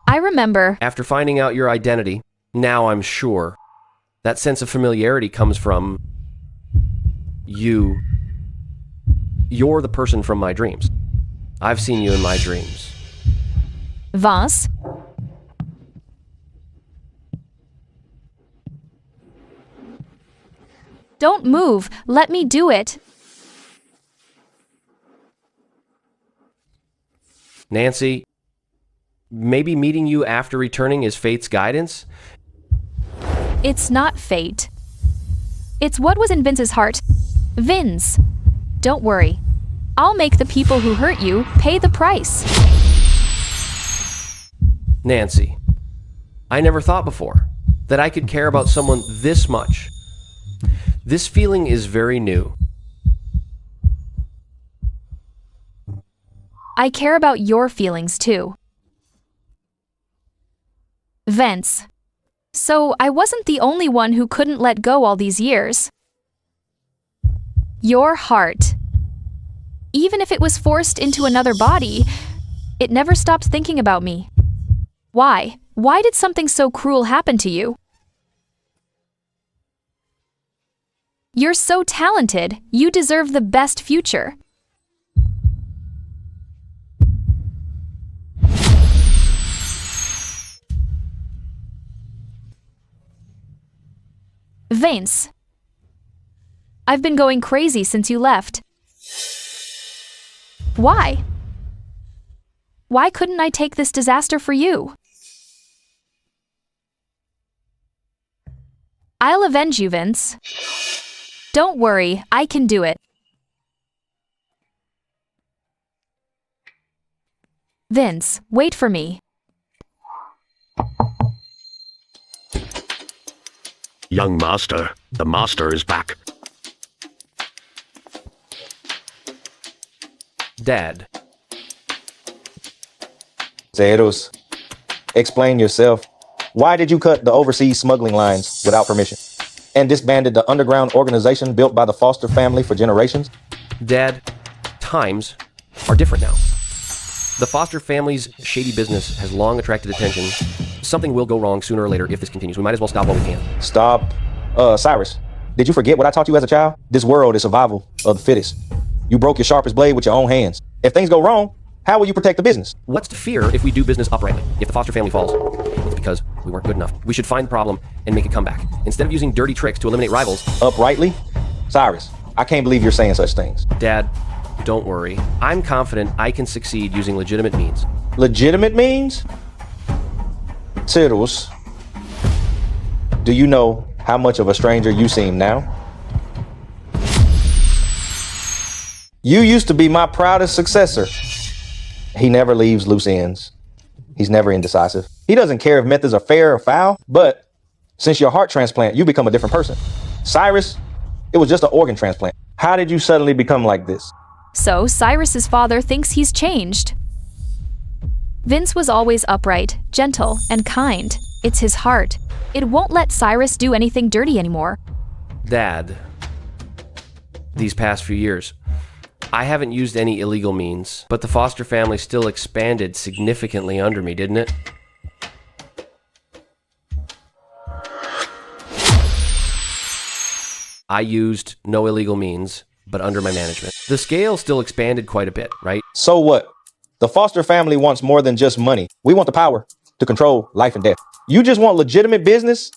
I remember. After finding out your identity, now I'm sure that sense of familiarity comes from you. You're the person from my dreams. I've seen you in my dreams. Vince, don't move. Let me do it. Nancy, maybe meeting you after returning is fate's guidance? It's not fate. It's what was in Vince's heart. Vince, don't worry. I'll make the people who hurt you pay the price. Nancy, I never thought before that I could care about someone this much. This feeling is very new. I care about your feelings too. Vince, so I wasn't the only one who couldn't let go all these years. Your heart, even if it was forced into another body, it never stopped thinking about me. Why? Why did something so cruel happen to you? You're so talented. You deserve the best future. Vince, I've been going crazy since you left. Why? Why couldn't I take this disaster for you? I'll avenge you, Vince. Don't worry, I can do it. Vince, wait for me. Young master, the master is back. Dad, Zeros, explain yourself. Why did you cut the overseas smuggling lines without permission and disbanded the underground organization built by the Foster family for generations? Dad, times are different now. The Foster family's shady business has long attracted attention. Something will go wrong sooner or later if this continues. We might as well stop while we can. Stop. Cyrus, did you forget what I taught you as a child? This world is survival of the fittest. You broke your sharpest blade with your own hands. If things go wrong, how will you protect the business? What's to fear if we do business uprightly? If the Foster family falls, it's because we weren't good enough. We should find the problem and make a comeback. Instead of using dirty tricks to eliminate rivals. Uprightly? Cyrus, I can't believe you're saying such things. Dad, don't worry. I'm confident I can succeed using legitimate means. Legitimate means? Tittles, do you know how much of a stranger you seem now? You used to be my proudest successor. He never leaves loose ends. He's never indecisive. He doesn't care if methods are fair or foul, but since your heart transplant, you become a different person. Cyrus It was just an organ transplant. How did you suddenly become like this? So, Cyrus's father thinks he's changed. Vince was always upright, gentle, and kind. It's his heart. It won't let Cyrus do anything dirty anymore. Dad, these past few years, I haven't used any illegal means, but the foster family still expanded significantly under me, didn't it? I used no illegal means, but under my management. The scale still expanded quite a bit, right? So what? The foster family wants more than just money. We want the power to control life and death. You just want legitimate business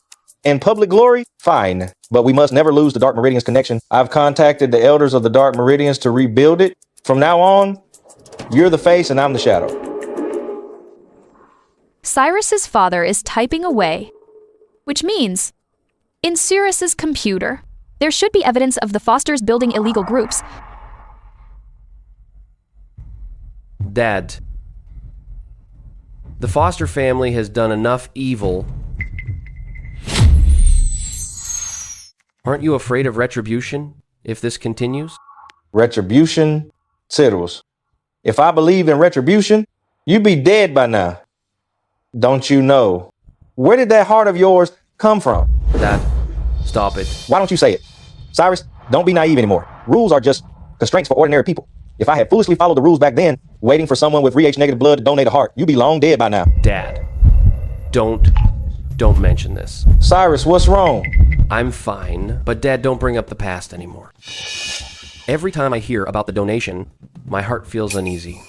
and public glory? Fine. But we must never lose the Dark Meridian's connection. I've contacted the elders of the Dark Meridians to rebuild it. From now on, you're the face and I'm the shadow. Cyrus's father is typing away, which means in Cyrus's computer, there should be evidence of the Fosters building illegal groups. Dad, the foster family has done enough evil. Aren't you afraid of retribution if this continues? Retribution? Tittles. If I believed in retribution, you'd be dead by now. Don't you know? Where did that heart of yours come from? Dad, stop it. Why don't you say it? Cyrus, don't be naive anymore. Rules are just constraints for ordinary people. If I had foolishly followed the rules back then, waiting for someone with Rh negative blood to donate a heart, you'd be long dead by now. Dad, don't mention this. Cyrus, what's wrong? I'm fine, but Dad, don't bring up the past anymore. Every time I hear about the donation, my heart feels uneasy.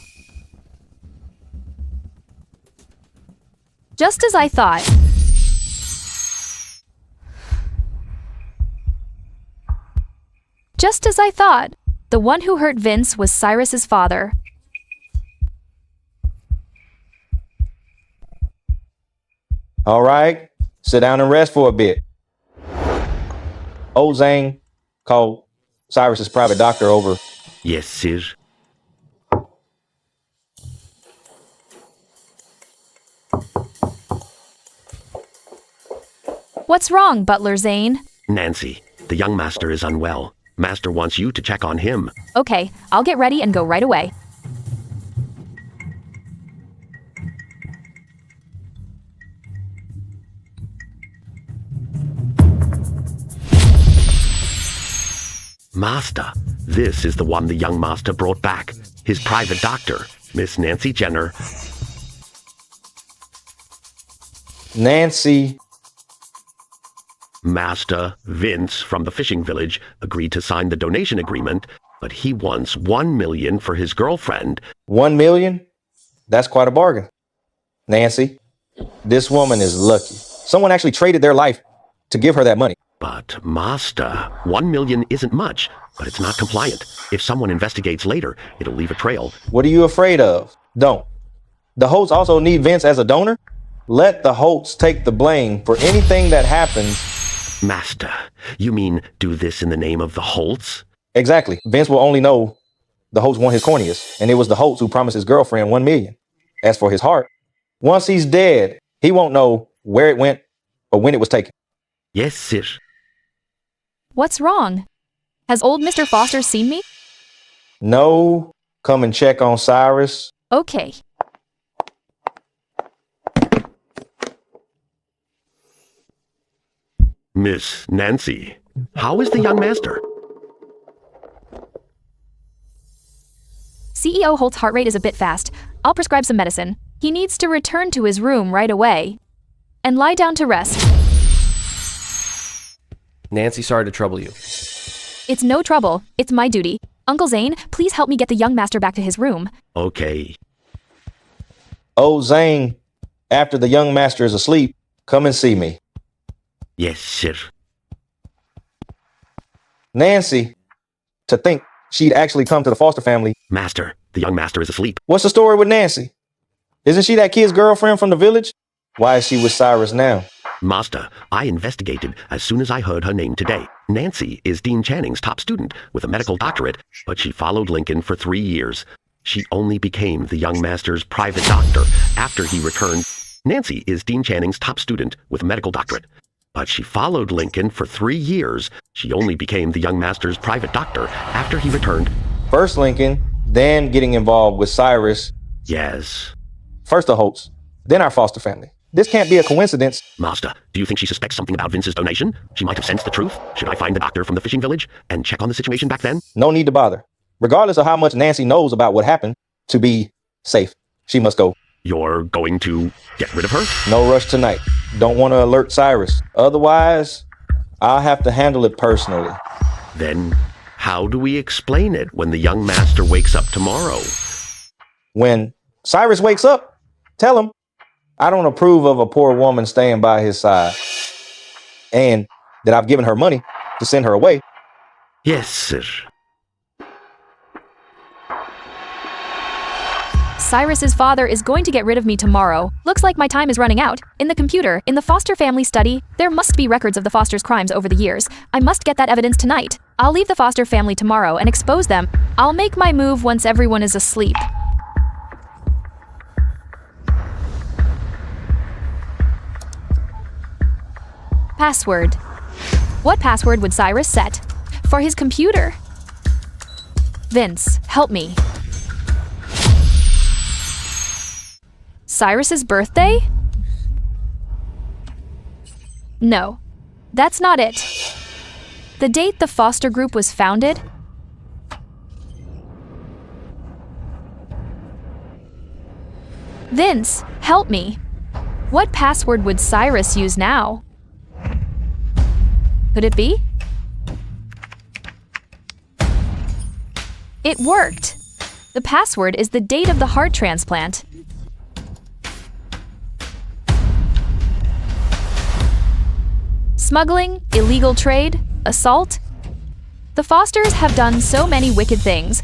Just as I thought. Just as I thought. The one who hurt Vince was Cyrus's father. All right, sit down and rest for a bit. Old Zane called Cyrus's private doctor over. Yes, sir. What's wrong, Butler Zane? Nancy, the young master is unwell. Master wants you to check on him. Okay, I'll get ready and go right away. Master, this is the one the young master brought back. His private doctor, Miss Nancy Jenner. Nancy. Master Vince from the fishing village agreed to sign the donation agreement, but he wants $1 million for his girlfriend. $1 million? That's quite a bargain. Nancy, this woman is lucky. Someone actually traded their life to give her that money. But Master, $1 million isn't much, but it's not compliant. If someone investigates later, it'll leave a trail. What are you afraid of? Don't. The Holts also need Vince as a donor. Let the Holts take the blame for anything that happens. Master, you mean do this in the name of the Holts? Exactly. Vince will only know the Holts want his corneas, and it was the Holts who promised his girlfriend $1 million. As for his heart, once he's dead, he won't know where it went or when it was taken. Yes, sir. What's wrong? Has old Mr. Foster seen me? No. Come and check on Cyrus. Okay. Miss Nancy, how is the young master? CEO Holt's heart rate is a bit fast. I'll prescribe some medicine. He needs to return to his room right away and lie down to rest. Nancy, sorry to trouble you. It's no trouble. It's my duty. Uncle Zane, please help me get the young master back to his room. Okay. Oh, Zane, after the young master is asleep, come and see me. Yes, sir. Nancy, to think she'd actually come to the Foster family. Master, the young master is asleep. What's the story with Nancy? Isn't she that kid's girlfriend from the village? Why is she with Cyrus now? Master, I investigated as soon as I heard her name today. Nancy is Dean Channing's top student with a medical doctorate, but she followed Lincoln for 3 years. She only became the young master's private doctor after he returned. Nancy is Dean Channing's top student with a medical doctorate. But she followed Lincoln for 3 years. She only became the young master's private doctor after he returned. First Lincoln, then getting involved with Cyrus. Yes. First the Holts, then our foster family. This can't be a coincidence. Master, do you think she suspects something about Vince's donation? She might have sensed the truth. Should I find the doctor from the fishing village and check on the situation back then? No need to bother. Regardless of how much Nancy knows about what happened, to be safe, she must go. You're going to get rid of her? No rush tonight. Don't want to alert Cyrus. Otherwise, I'll have to handle it personally. Then how do we explain it when the young master wakes up tomorrow? When Cyrus wakes up, tell him I don't approve of a poor woman staying by his side, and that I've given her money to send her away. Yes, sir. Cyrus's father is going to get rid of me tomorrow. Looks like my time is running out. In the computer, in the Foster family study, there must be records of the Foster's crimes over the years. I must get that evidence tonight. I'll leave the Foster family tomorrow and expose them. I'll make my move once everyone is asleep. Password. What password would Cyrus set? For his computer? Vince, help me. Cyrus's birthday? No, that's not it. The date the Foster group was founded? Vince, help me. What password would Cyrus use now? Could it be? It worked. The password is the date of the heart transplant. Smuggling, illegal trade, assault. The Fosters have done so many wicked things.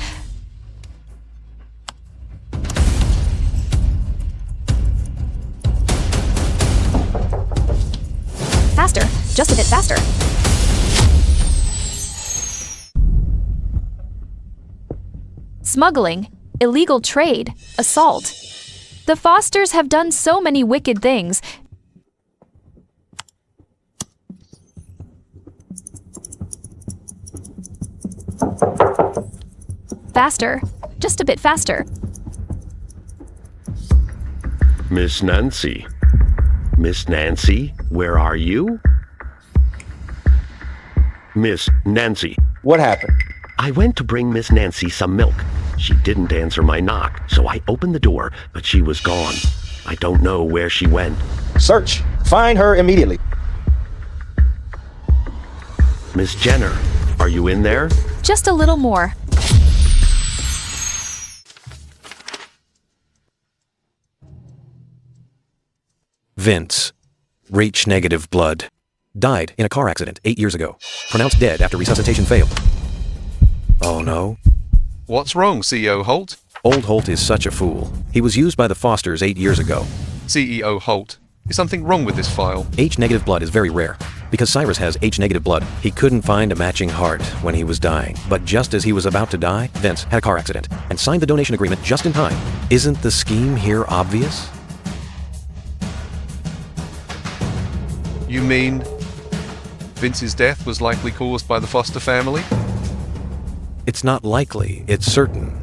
Faster, just a bit faster. Smuggling, illegal trade, assault. The Fosters have done so many wicked things. Faster, just a bit faster. Miss Nancy. Miss Nancy, where are you? Miss Nancy. What happened? I went to bring Miss Nancy some milk. She didn't answer my knock, so I opened the door, but she was gone. I don't know where she went. Search. Find her immediately. Miss Jenner, are you in there? Just a little more. Vince. Rh negative blood. Died in a car accident 8 years ago. Pronounced dead after resuscitation failed. Oh no. What's wrong, CEO Holt? Old Holt is such a fool. He was used by the Fosters 8 years ago. CEO Holt, is something wrong with this file? H negative blood is very rare. Because Cyrus has H negative blood, he couldn't find a matching heart when he was dying. But just as he was about to die, Vince had a car accident and signed the donation agreement just in time. Isn't the scheme here obvious? You mean Vince's death was likely caused by the Foster family? It's not likely, it's certain.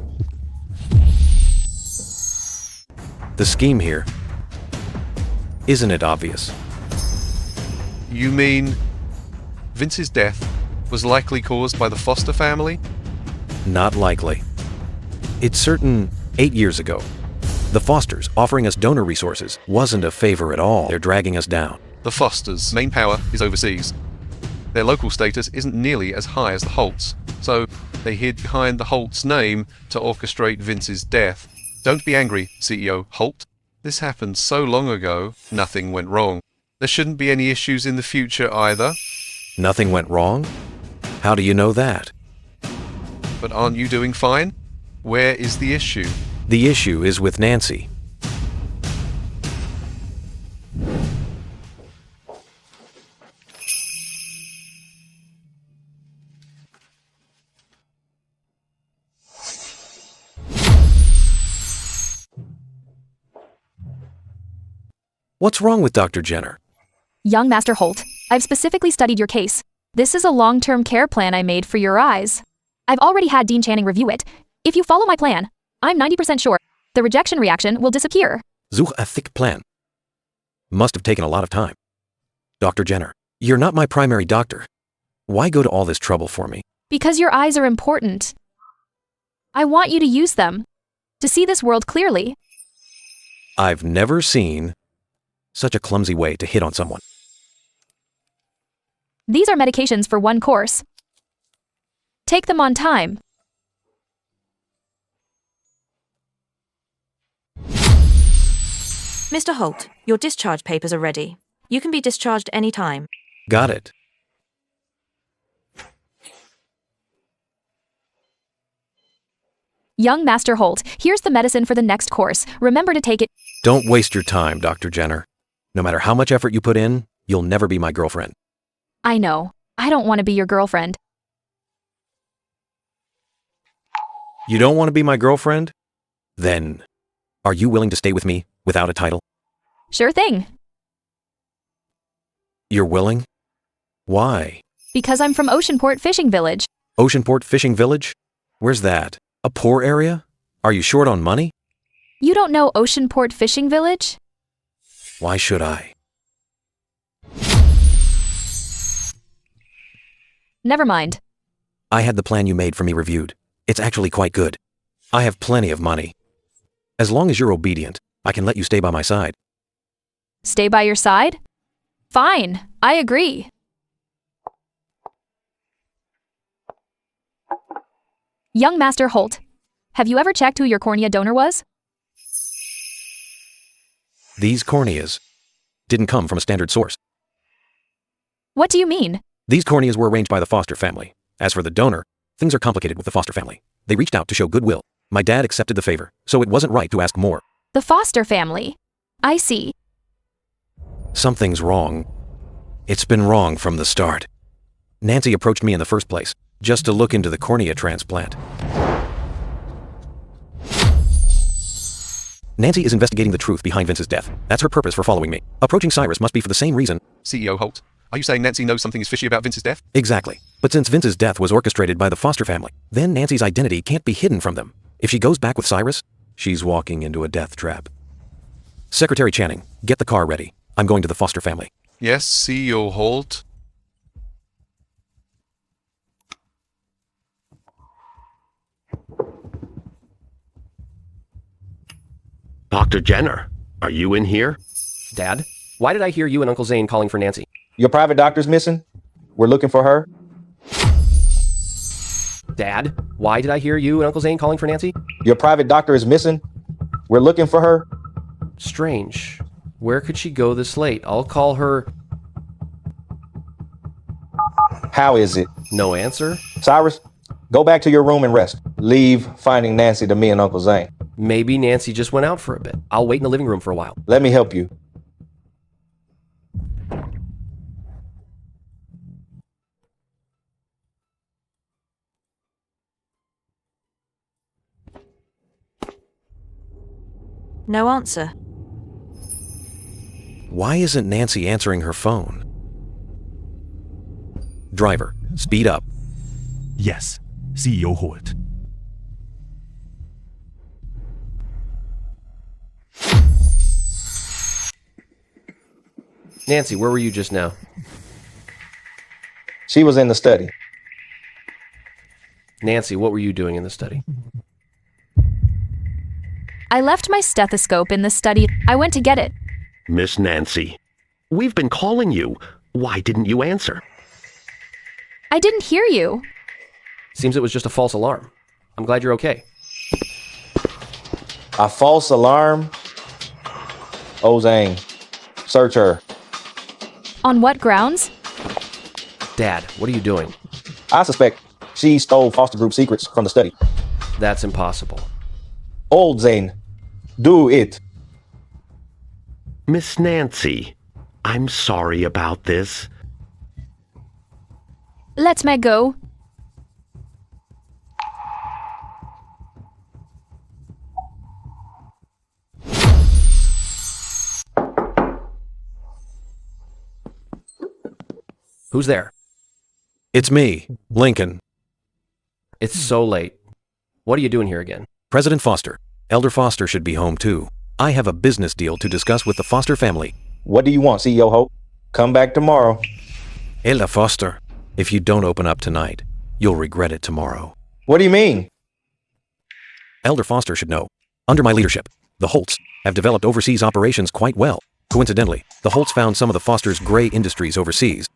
The scheme here, isn't it obvious? You mean Vince's death was likely caused by the Foster family? Not likely. It's certain 8 years ago. The Fosters offering us donor resources wasn't a favor at all. They're dragging us down. The Fosters' main power is overseas. Their local status isn't nearly as high as the Holts, so they hid behind the Holt's name to orchestrate Vince's death. Don't be angry, CEO Holt. This happened so long ago, nothing went wrong. There shouldn't be any issues in the future either. Nothing went wrong? How do you know that? But aren't you doing fine? Where is the issue? The issue is with Nancy. What's wrong with Dr. Jenner? Young Master Holt, I've specifically studied your case. This is a long-term care plan I made for your eyes. I've already had Dean Channing review it. If you follow my plan, I'm 90% sure the rejection reaction will disappear. Such a thick plan. Must have taken a lot of time. Dr. Jenner, you're not my primary doctor. Why go to all this trouble for me? Because your eyes are important. I want you to use them to see this world clearly. I've never seen such a clumsy way to hit on someone. These are medications for one course. Take them on time. Mr. Holt, your discharge papers are ready. You can be discharged any time. Got it. Young Master Holt, here's the medicine for the next course. Remember to take it. Don't waste your time, Dr. Jenner. No matter how much effort you put in, you'll never be my girlfriend. I know. I don't want to be your girlfriend. You don't want to be my girlfriend? Then, are you willing to stay with me without a title? Sure thing. You're willing? Why? Because I'm from Oceanport Fishing Village. Oceanport Fishing Village? Where's that? A poor area? Are you short on money? You don't know Oceanport Fishing Village? Why should I? Never mind. I had the plan you made for me reviewed. It's actually quite good. I have plenty of money. As long as you're obedient, I can let you stay by my side. Stay by your side? Fine, I agree. Young Master Holt, have you ever checked who your cornea donor was? These corneas didn't come from a standard source. What do you mean? These corneas were arranged by the Foster family. As for the donor, things are complicated with the Foster family. They reached out to show goodwill. My dad accepted the favor, so it wasn't right to ask more. The Foster family. I see. Something's wrong. It's been wrong from the start. Nancy approached me in the first place, just to look into the cornea transplant. Nancy is investigating the truth behind Vince's death. That's her purpose for following me. Approaching Cyrus must be for the same reason. CEO Holt, are you saying Nancy knows something is fishy about Vince's death? Exactly. But since Vince's death was orchestrated by the Foster family, then Nancy's identity can't be hidden from them. If she goes back with Cyrus, she's walking into a death trap. Secretary Channing, get the car ready. I'm going to the Foster family. Yes, CEO Holt. Dr. Jenner, are you in here? Dad, why did I hear you and Uncle Zane calling for Nancy? Your private doctor's missing. We're looking for her. Dad, why did I hear you and Uncle Zane calling for Nancy? Your private doctor is missing. We're looking for her. Strange. Where could she go this late? I'll call her. How is it? No answer? Cyrus, go back to your room and rest. Leave finding Nancy to me and Uncle Zane. Maybe Nancy just went out for a bit. I'll wait in the living room for a while. Let me help you. No answer. Why isn't Nancy answering her phone? Driver, speed up. Yes, CEO Holt. Nancy, where were you just now? She was in the study. Nancy, what were you doing in the study? I left my stethoscope in the study. I went to get it. Miss Nancy, we've been calling you. Why didn't you answer? I didn't hear you. Seems it was just a false alarm. I'm glad you're okay. A false alarm? Oh, Zane. Search her. On what grounds? Dad, what are you doing? I suspect she stole foster group secrets from the study. That's impossible. Old Zane, do it. Miss Nancy, I'm sorry about this. Let me go. Who's there? It's me, Lincoln. It's so late. What are you doing here again? President Foster. Elder Foster should be home too. I have a business deal to discuss with the Foster family. What do you want, CEO Hope? Come back tomorrow. Elder Foster, if you don't open up tonight, you'll regret it tomorrow. What do you mean? Elder Foster should know. Under my leadership, the Holts have developed overseas operations quite well. Coincidentally, the Holts found some of the Foster's gray industries overseas.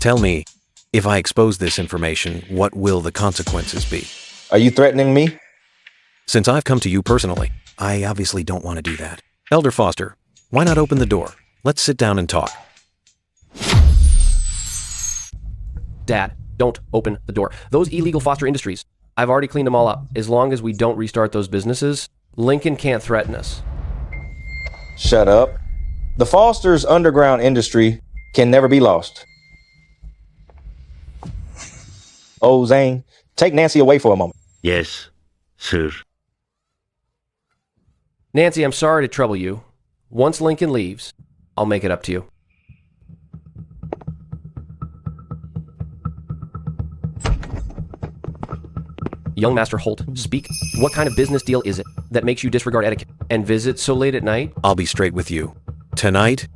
Tell me, if I expose this information, what will the consequences be? Are you threatening me? Since I've come to you personally, I obviously don't want to do that. Elder Foster, why not open the door? Let's sit down and talk. Dad, don't open the door. Those illegal Foster industries, I've already cleaned them all up. As long as we don't restart those businesses, Lincoln can't threaten us. Shut up. The Foster's underground industry can never be lost. Oh, Zane, take Nancy away for a moment. Yes, sir. Nancy, I'm sorry to trouble you. Once Lincoln leaves, I'll make it up to you. Young Master Holt, speak. What kind of business deal is it that makes you disregard etiquette and visit so late at night? I'll be straight with you. Tonight,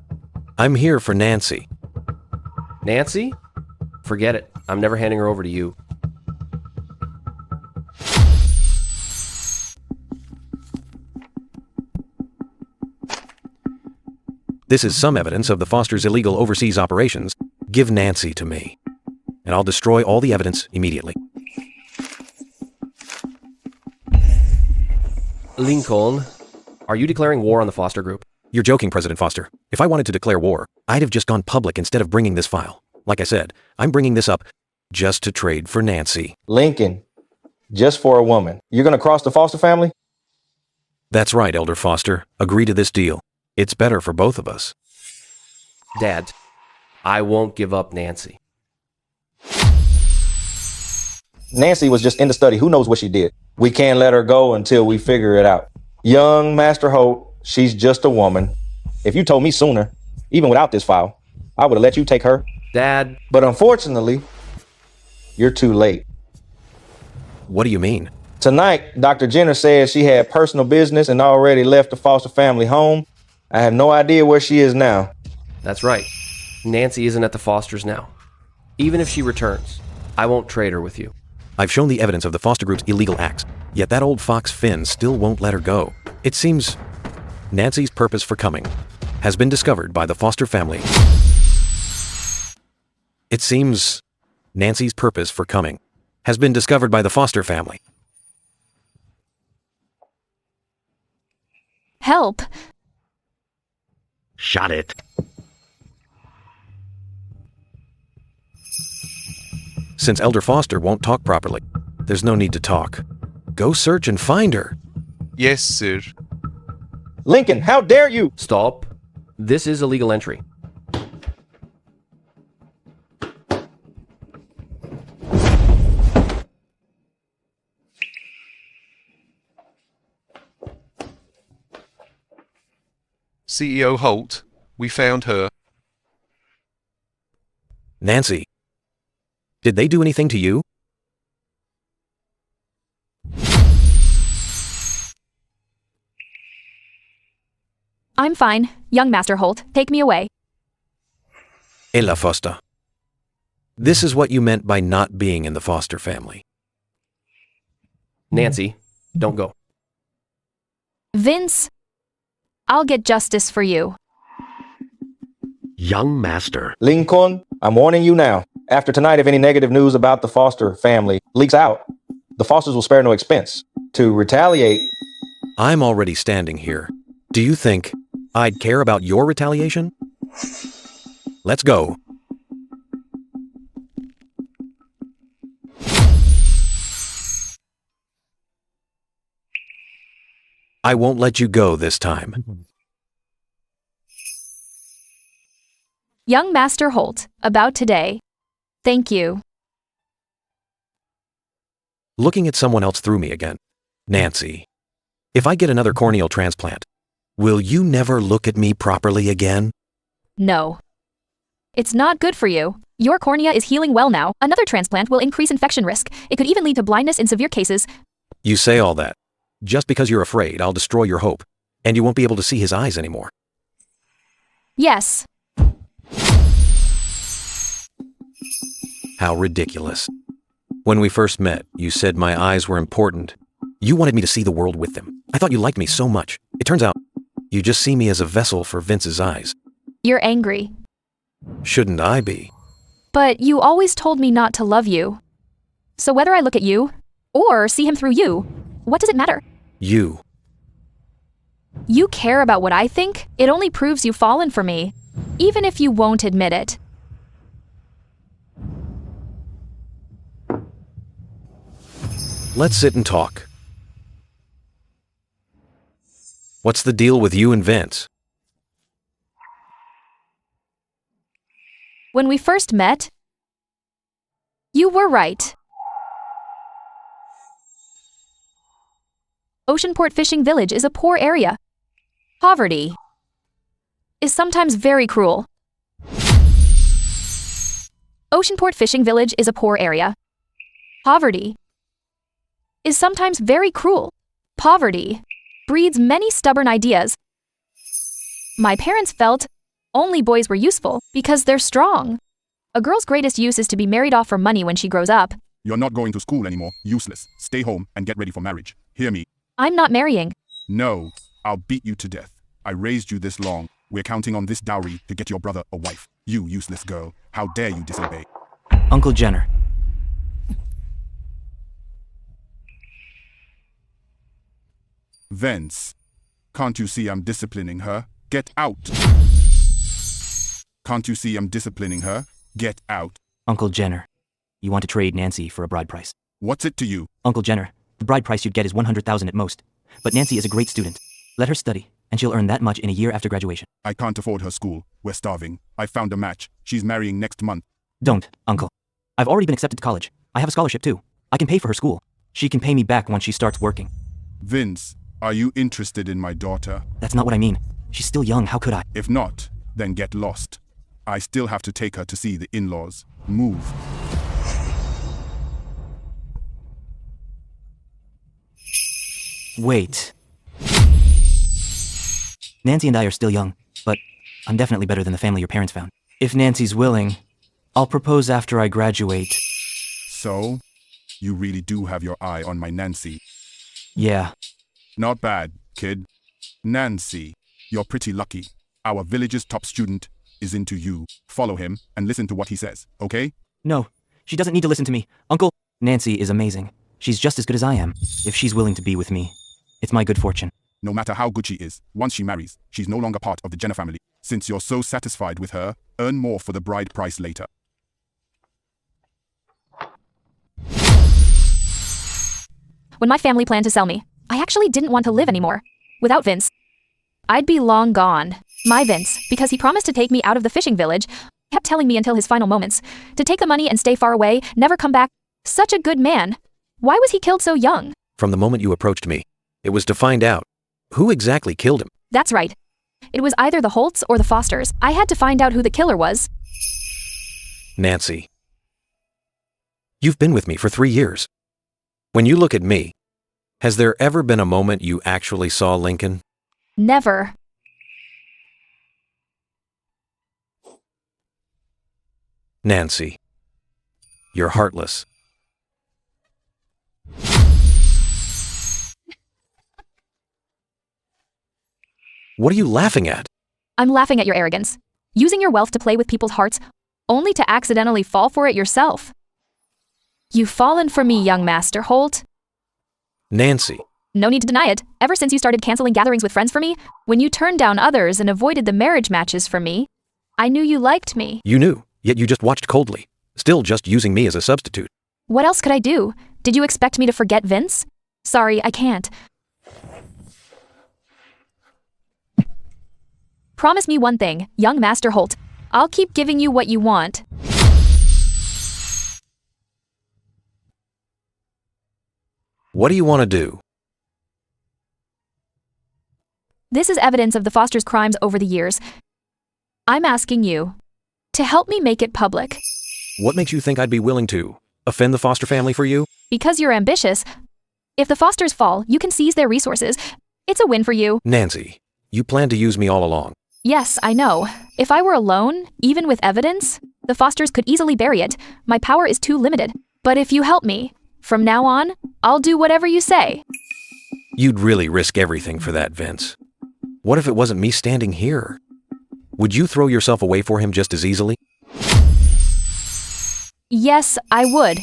I'm here for Nancy. Nancy? Forget it. I'm never handing her over to you. This is some evidence of the Foster's illegal overseas operations. Give Nancy to me, and I'll destroy all the evidence immediately. Lincoln, are you declaring war on the Foster Group? You're joking, President Foster. If I wanted to declare war, I'd have just gone public instead of bringing this file. Like I said, I'm bringing this up just to trade for Nancy. Lincoln, just for a woman. You're going to cross the Foster family? That's right, Elder Foster. Agree to this deal. It's better for both of us. Dad, I won't give up Nancy. Nancy was just in the study. Who knows what she did? We can't let her go until we figure it out. Young Master Holt, she's just a woman. If you told me sooner, even without this file, I would have let you take her. Dad. But unfortunately, you're too late. What do you mean? Tonight, Dr. Jenner said she had personal business and already left the Foster family home. I have no idea where she is now. That's right. Nancy isn't at the Fosters now. Even if she returns, I won't trade her with you. I've shown the evidence of the Foster Group's illegal acts, yet that old fox Finn still won't let her go. It seems Nancy's purpose for coming has been discovered by the Foster family. It seems Nancy's purpose for coming has been discovered by the Foster family. Help! Shut it. Since Elder Foster won't talk properly, there's no need to talk. Go search and find her. Yes, sir. Lincoln, how dare you? Stop. This is a legal entry. CEO Holt, we found her. Nancy, did they do anything to you? I'm fine. Young Master Holt, take me away. Ella Foster. This is what you meant by not being in the Foster family. Nancy, don't go. Vince, I'll get justice for you. Young Master. Lincoln, I'm warning you now. After tonight, if any negative news about the Foster family leaks out, the Fosters will spare no expense. To retaliate... I'm already standing here. Do you think I'd care about your retaliation? Let's go. I won't let you go this time. Young Master Holt, about today. Thank you. Looking at someone else threw me again. Nancy, if I get another corneal transplant, will you never look at me properly again? No. It's not good for you. Your cornea is healing well now. Another transplant will increase infection risk. It could even lead to blindness in severe cases. You say all that. Just because you're afraid, I'll destroy your hope. And you won't be able to see his eyes anymore. Yes. How ridiculous. When we first met, you said my eyes were important. You wanted me to see the world with them. I thought you liked me so much. It turns out, you just see me as a vessel for Vince's eyes. You're angry. Shouldn't I be? But you always told me not to love you. So whether I look at you, or see him through you, what does it matter? You. You care about what I think? It only proves you've fallen for me, even if you won't admit it. Let's sit and talk. What's the deal with you and Vince? When we first met, you were right. Oceanport Fishing Village is a poor area. Poverty is sometimes very cruel. Oceanport Fishing Village is a poor area. Poverty is sometimes very cruel. Poverty breeds many stubborn ideas. My parents felt only boys were useful because they're strong. A girl's greatest use is to be married off for money when she grows up. You're not going to school anymore. Useless. Stay home and get ready for marriage. Hear me. I'm not marrying. No, I'll beat you to death. I raised you this long. We're counting on this dowry to get your brother a wife. You useless girl. How dare you disobey? Uncle Jenner. Vince, can't you see I'm disciplining her? Get out. Can't you see I'm disciplining her? Get out. Uncle Jenner. You want to trade Nancy for a bride price. What's it to you? Uncle Jenner, the bride price you'd get is $100,000 at most. But Nancy is a great student. Let her study, and she'll earn that much in a year after graduation. I can't afford her school. We're starving. I found a match. She's marrying next month. Don't, Uncle. I've already been accepted to college. I have a scholarship too. I can pay for her school. She can pay me back once she starts working. Vince, are you interested in my daughter? That's not what I mean. She's still young, how could I? If not, then get lost. I still have to take her to see the in-laws. Move. Wait. Nancy and I are still young, but I'm definitely better than the family your parents found. If Nancy's willing, I'll propose after I graduate. So, you really do have your eye on my Nancy. Yeah. Not bad, kid. Nancy, you're pretty lucky. Our village's top student is into you. Follow him and listen to what he says, okay? No, she doesn't need to listen to me. Uncle, Nancy is amazing. She's just as good as I am. If she's willing to be with me, it's my good fortune. No matter how good she is, once she marries, she's no longer part of the Jenner family. Since you're so satisfied with her, earn more for the bride price later. When my family planned to sell me, I actually didn't want to live anymore. Without Vince, I'd be long gone. My Vince, because he promised to take me out of the fishing village, kept telling me until his final moments to take the money and stay far away, never come back. Such a good man. Why was he killed so young? From the moment you approached me, it was to find out who exactly killed him. That's right. It was either the Holts or the Fosters. I had to find out who the killer was. Nancy. You've been with me for 3 years. When you look at me, has there ever been a moment you actually saw Lincoln? Never. Nancy, you're heartless. What are you laughing at? I'm laughing at your arrogance. Using your wealth to play with people's hearts, only to accidentally fall for it yourself. You've fallen for me, young Master Holt. Nancy. No need to deny it. Ever since you started canceling gatherings with friends for me, when you turned down others and avoided the marriage matches for me, I knew you liked me. You knew, yet you just watched coldly, still just using me as a substitute. What else could I do? Did you expect me to forget Vince? Sorry, I can't. Promise me one thing, young Master Holt. I'll keep giving you what you want. What do you want to do? This is evidence of the Fosters' crimes over the years. I'm asking you to help me make it public. What makes you think I'd be willing to offend the Foster family for you? Because you're ambitious. If the Fosters fall, you can seize their resources. It's a win for you. Nancy, you planned to use me all along. Yes, I know. If I were alone, even with evidence, the Fosters could easily bury it. My power is too limited. But if you help me, from now on, I'll do whatever you say. You'd really risk everything for that, Vince. What if it wasn't me standing here? Would you throw yourself away for him just as easily? Yes, I would.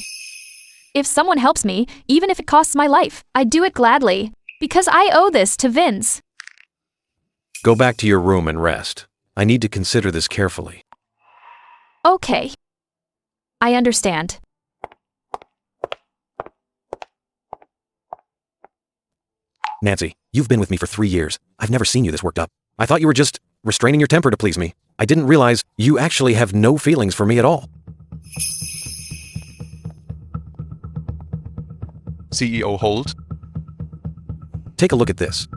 If someone helps me, even if it costs my life, I'd do it gladly. Because I owe this to Vince. Go back to your room and rest. I need to consider this carefully. Okay. I understand. Nancy, you've been with me for 3 years. I've never seen you this worked up. I thought you were just restraining your temper to please me. I didn't realize you actually have no feelings for me at all. CEO Holt. Take a look at this.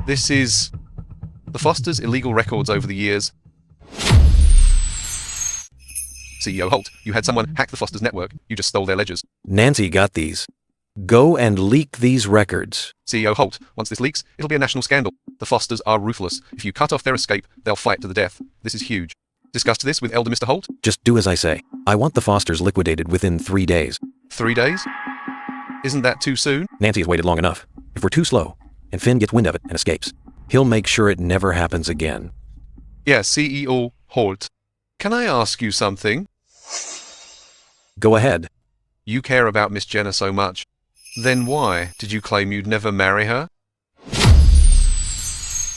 This is the Fosters' illegal records over the years. CEO Holt, you had someone hack the Fosters' network. You just stole their ledgers. Nancy got these. Go and leak these records. CEO Holt, once this leaks, it'll be a national scandal. The Fosters are ruthless. If you cut off their escape, they'll fight to the death. This is huge. Discussed this with Elder Mr. Holt? Just do as I say. I want the Fosters liquidated within 3 days. 3 days? Isn't that too soon? Nancy has waited long enough. If we're too slow, and Finn gets wind of it and escapes, he'll make sure it never happens again. Yeah, CEO Holt. Can I ask you something? Go ahead. You care about Miss Jenna so much. Then why did you claim you'd never marry her?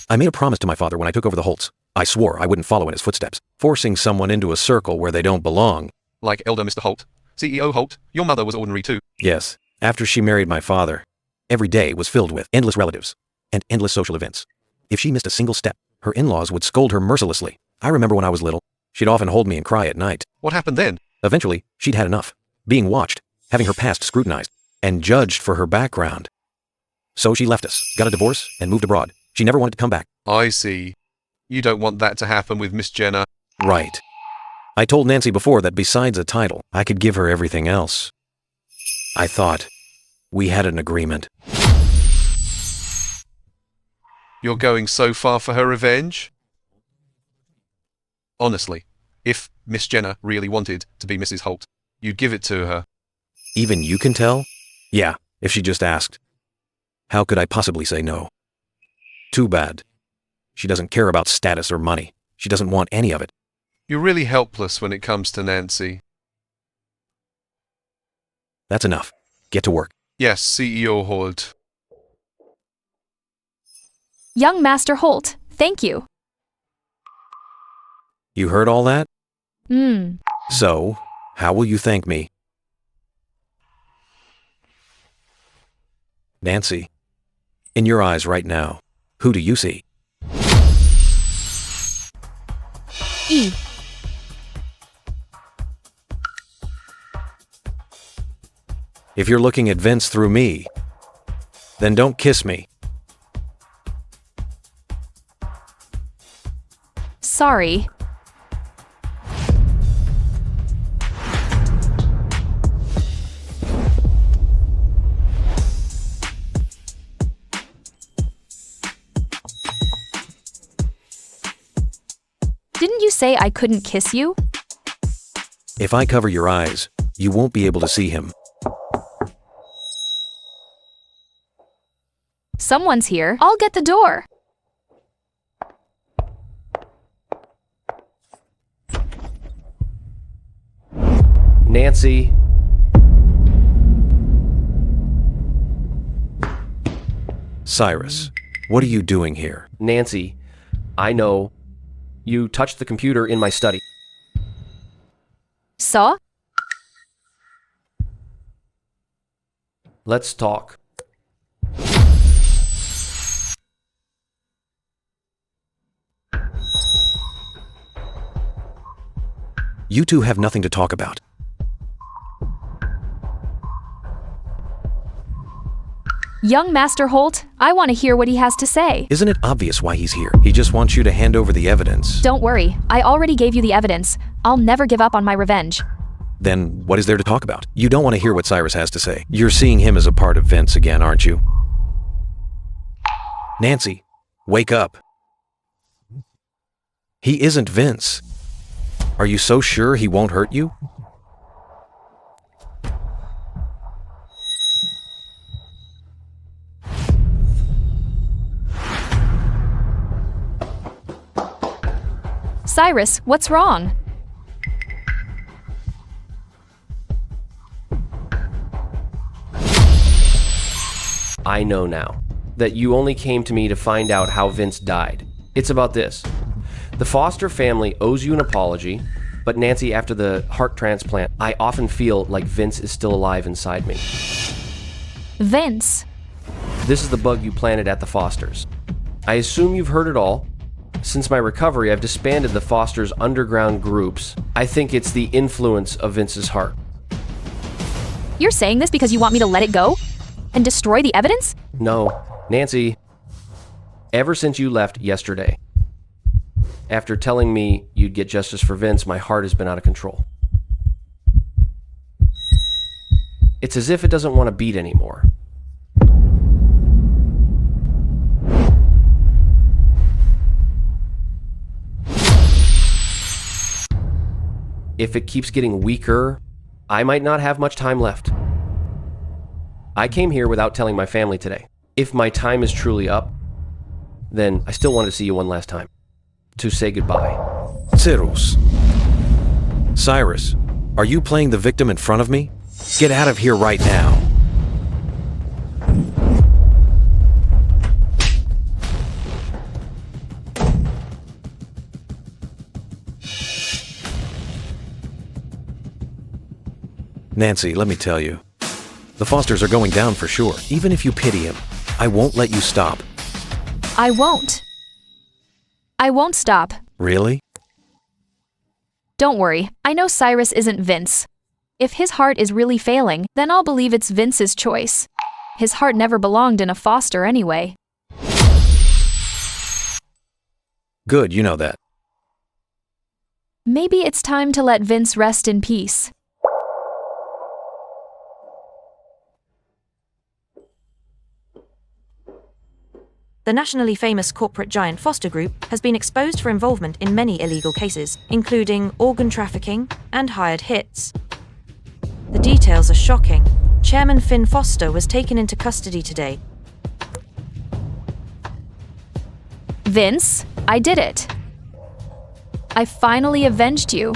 I made a promise to my father when I took over the Holts. I swore I wouldn't follow in his footsteps, forcing someone into a circle where they don't belong. Like Elder Mr. Holt. CEO Holt, your mother was ordinary too. Yes, after she married my father, every day was filled with endless relatives and endless social events. If she missed a single step, her in-laws would scold her mercilessly. I remember when I was little, she'd often hold me and cry at night. What happened then? Eventually, she'd had enough, being watched, having her past scrutinized, and judged for her background. So she left us, got a divorce, and moved abroad. She never wanted to come back. I see. You don't want that to happen with Miss Jenna. Right. I told Nancy before that besides a title, I could give her everything else. I thought we had an agreement. You're going so far for her revenge? Honestly, if Miss Jenna really wanted to be Mrs. Holt, you'd give it to her. Even you can tell? Yeah, if she just asked. How could I possibly say no? Too bad. She doesn't care about status or money. She doesn't want any of it. You're really helpless when it comes to Nancy. That's enough. Get to work. Yes, CEO Holt. Young Master Holt, thank you. You heard all that? Hmm. So, how will you thank me? Nancy, in your eyes right now, who do you see? E. If you're looking at Vince through me, then don't kiss me. Sorry. Didn't you say I couldn't kiss you? If I cover your eyes, you won't be able to see him. Someone's here. I'll get the door. Nancy. Cyrus, what are you doing here? Nancy, I know. You touched the computer in my study. Saw? Let's talk. You two have nothing to talk about. Young Master Holt, I want to hear what he has to say. Isn't it obvious why he's here? He just wants you to hand over the evidence. Don't worry, I already gave you the evidence. I'll never give up on my revenge. Then what is there to talk about? You don't want to hear what Cyrus has to say. You're seeing him as a part of Vince again, aren't you? Nancy, wake up. He isn't Vince. Are you so sure he won't hurt you? Cyrus, what's wrong? I know now that you only came to me to find out how Vince died. It's about this. The Foster family owes you an apology, but Nancy, after the heart transplant, I often feel like Vince is still alive inside me. Vince. This is the bug you planted at the Fosters. I assume you've heard it all. Since my recovery, I've disbanded the Fosters' underground groups. I think it's the influence of Vince's heart. You're saying this because you want me to let it go? And destroy the evidence? No, Nancy, ever since you left yesterday, after telling me you'd get justice for Vince, my heart has been out of control. It's as if it doesn't want to beat anymore. If it keeps getting weaker, I might not have much time left. I came here without telling my family today. If my time is truly up, then I still wanted to see you one last time. To say goodbye. Cyrus. Cyrus, are you playing the victim in front of me? Get out of here right now. Nancy, let me tell you. The Fosters are going down for sure. Even if you pity him, I won't let you stop. I won't. I won't stop. Really? Don't worry, I know Cyrus isn't Vince. If his heart is really failing, then I'll believe it's Vince's choice. His heart never belonged in a Foster anyway. Good, you know that. Maybe it's time to let Vince rest in peace. The nationally famous corporate giant Foster Group has been exposed for involvement in many illegal cases, including organ trafficking and hired hits. The details are shocking. Chairman Finn Foster was taken into custody today. Vince, I did it. I finally avenged you.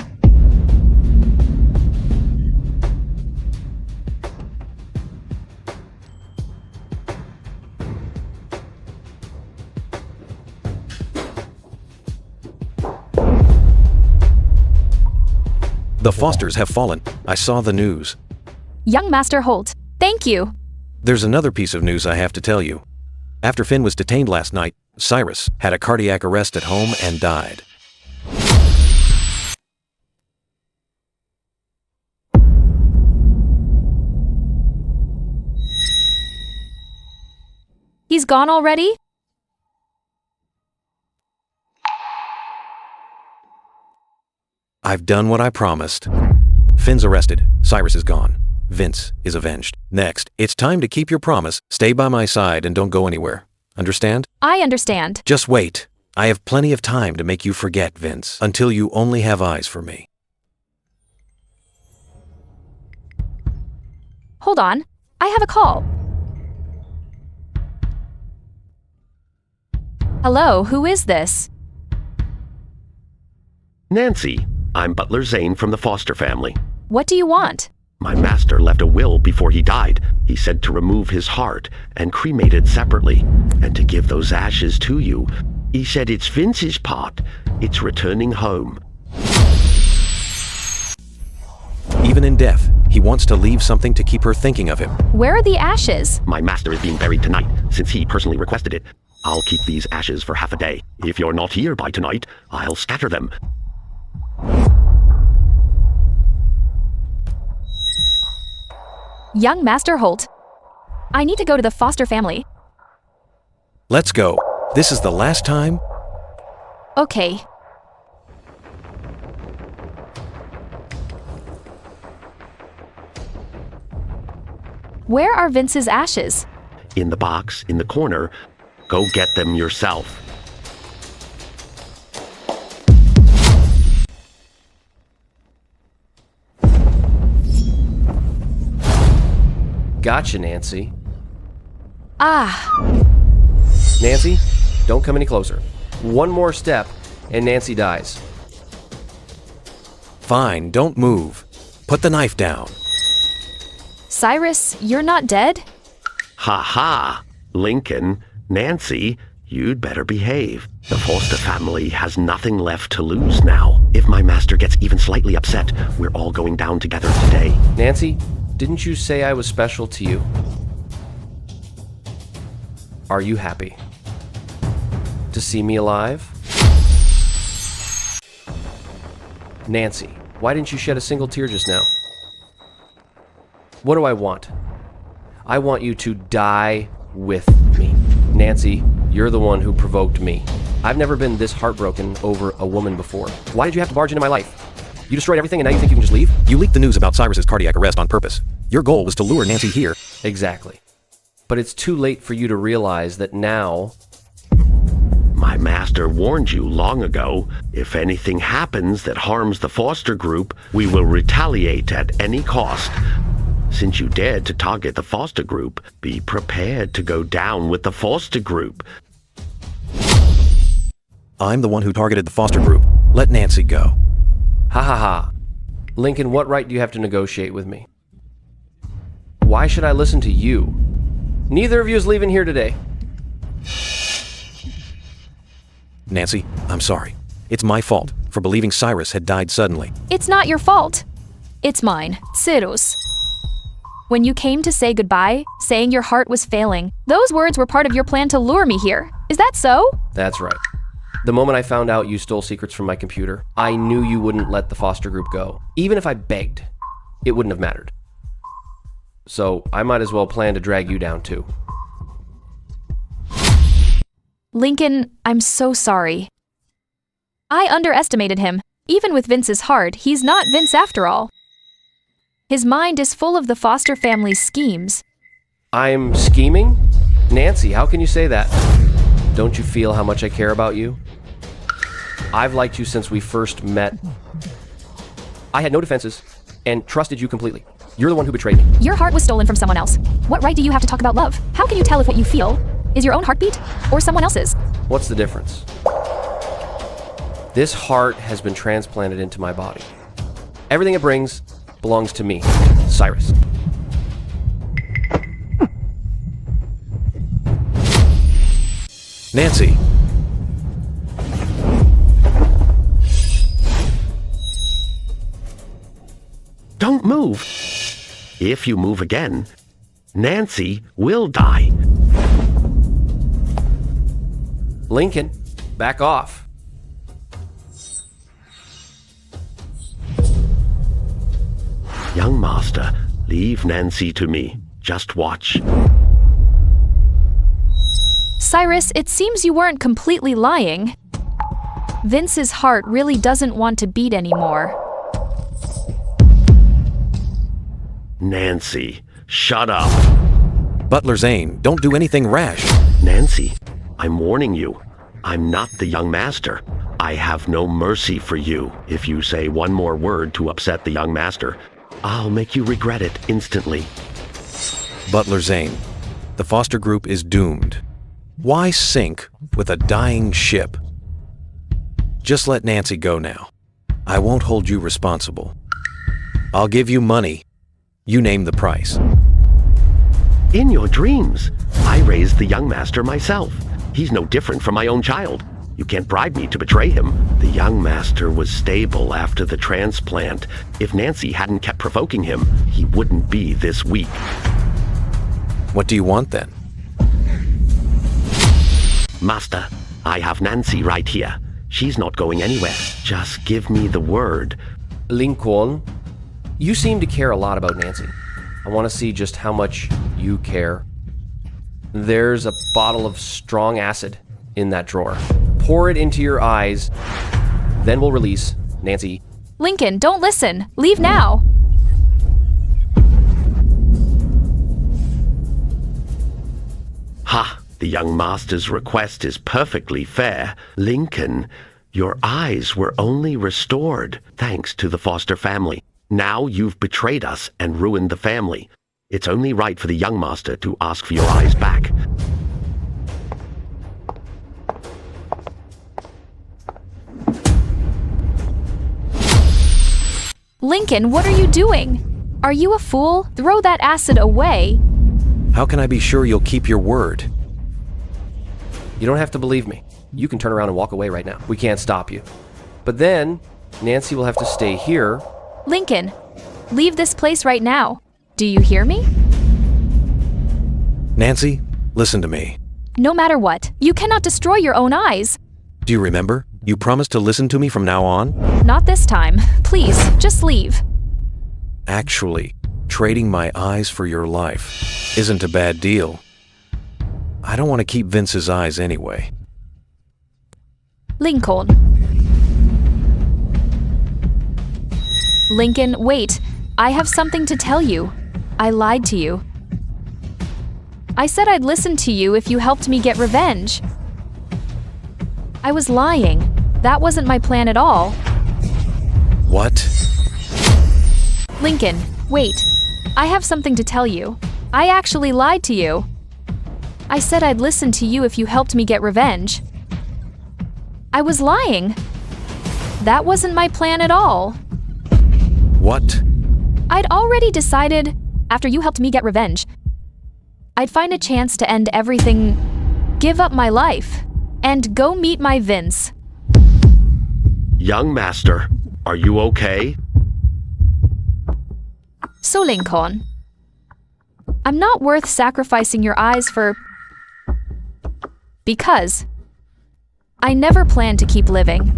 The Fosters have fallen. I saw the news. Young Master Holt, thank you. There's another piece of news I have to tell you. After Finn was detained last night, Cyrus had a cardiac arrest at home and died. He's gone already? I've done what I promised. Finn's arrested. Cyrus is gone. Vince is avenged. Next, it's time to keep your promise, stay by my side, and don't go anywhere. Understand? I understand. Just wait. I have plenty of time to make you forget Vince, until you only have eyes for me. Hold on. I have a call. Hello, who is this? Nancy, I'm Butler Zane from the Foster family. What do you want? My master left a will before he died. He said to remove his heart and cremate it separately, and to give those ashes to you. He said it's Vince's part. It's returning home. Even in death, he wants to leave something to keep her thinking of him. Where are the ashes? My master is being buried tonight, since he personally requested it. I'll keep these ashes for half a day. If you're not here by tonight, I'll scatter them. Young Master Holt. I need to go to the foster family. Let's go. This is the last time. Okay. Where are Vince's ashes? In the box, in the corner. Go get them yourself. Gotcha, Nancy. Ah. Nancy, don't come any closer. One more step, and Nancy dies. Fine, don't move. Put the knife down. Cyrus, you're not dead? Ha ha! Lincoln, Nancy, you'd better behave. The Foster family has nothing left to lose now. If my master gets even slightly upset, we're all going down together today. Nancy, didn't you say I was special to you? Are you happy to see me alive? Nancy, why didn't you shed a single tear just now? What do I want? I want you to die with me. Nancy, you're the one who provoked me. I've never been this heartbroken over a woman before. Why did you have to barge into my life? You destroyed everything and now you think you can just leave? You leaked the news about Cyrus's cardiac arrest on purpose. Your goal was to lure Nancy here. Exactly. But it's too late for you to realize that now... My master warned you long ago. If anything happens that harms the Foster group, we will retaliate at any cost. Since you dared to target the Foster group, be prepared to go down with the Foster group. I'm the one who targeted the Foster group. Let Nancy go. Ha ha ha. Lincoln, what right do you have to negotiate with me? Why should I listen to you? Neither of you is leaving here today. Nancy, I'm sorry. It's my fault for believing Cyrus had died suddenly. It's not your fault. It's mine, Cyrus. When you came to say goodbye, saying your heart was failing, those words were part of your plan to lure me here. Is that so? That's right. The moment I found out you stole secrets from my computer, I knew you wouldn't let the Foster group go. Even if I begged, it wouldn't have mattered. So I might as well plan to drag you down too. Lincoln, I'm so sorry. I underestimated him. Even with Vince's heart, he's not Vince after all. His mind is full of the Foster family's schemes. I'm scheming? Nancy, how can you say that? Don't you feel how much I care about you? I've liked you since we first met. I had no defenses and trusted you completely. You're the one who betrayed me. Your heart was stolen from someone else. What right do you have to talk about love? How can you tell if what you feel is your own heartbeat or someone else's? What's the difference? This heart has been transplanted into my body. Everything it brings belongs to me, Cyrus. Nancy. Don't move. If you move again, Nancy will die. Lincoln, back off. Young master, leave Nancy to me. Just watch. Cyrus, it seems you weren't completely lying. Vince's heart really doesn't want to beat anymore. Nancy, shut up. Butler Zane, don't do anything rash. Nancy, I'm warning you. I'm not the young master. I have no mercy for you. If you say one more word to upset the young master, I'll make you regret it instantly. Butler Zane, the Foster group is doomed. Why sink with a dying ship? Just let Nancy go now. I won't hold you responsible. I'll give you money. You name the price. In your dreams, I raised the young master myself. He's no different from my own child. You can't bribe me to betray him. The young master was stable after the transplant. If Nancy hadn't kept provoking him, he wouldn't be this weak. What do you want then? Master, I have Nancy right here. She's not going anywhere. Just give me the word. Lincoln, you seem to care a lot about Nancy. I want to see just how much you care There's a bottle of strong acid in that drawer. Pour it into your eyes, then we'll release Nancy. Lincoln, don't listen. Leave now. Ha! The young master's request is perfectly fair. Lincoln, your eyes were only restored thanks to the Foster family. Now you've betrayed us and ruined the family. It's only right for the young master to ask for your eyes back. Lincoln, what are you doing? Are you a fool? Throw that acid away. How can I be sure you'll keep your word? You don't have to believe me. You can turn around and walk away right now. We can't stop you. But then, Nancy will have to stay here. Lincoln, leave this place right now. Do you hear me? Nancy, listen to me. No matter what, you cannot destroy your own eyes. Do you remember? You promised to listen to me from now on? Not this time. Please, just leave. Actually, trading my eyes for your life isn't a bad deal. I don't want to keep Vince's eyes anyway. Lincoln. Lincoln, wait. I have something to tell you. I lied to you. I said I'd listen to you if you helped me get revenge. I was lying. That wasn't my plan at all. What? Lincoln, wait. I have something to tell you. I actually lied to you. I said I'd listen to you if you helped me get revenge. I was lying. That wasn't my plan at all. What? I'd already decided, after you helped me get revenge, I'd find a chance to end everything, give up my life, and go meet my Vince. Young master, are you okay? So, Lincoln, I'm not worth sacrificing your eyes for... Because I never planned to keep living.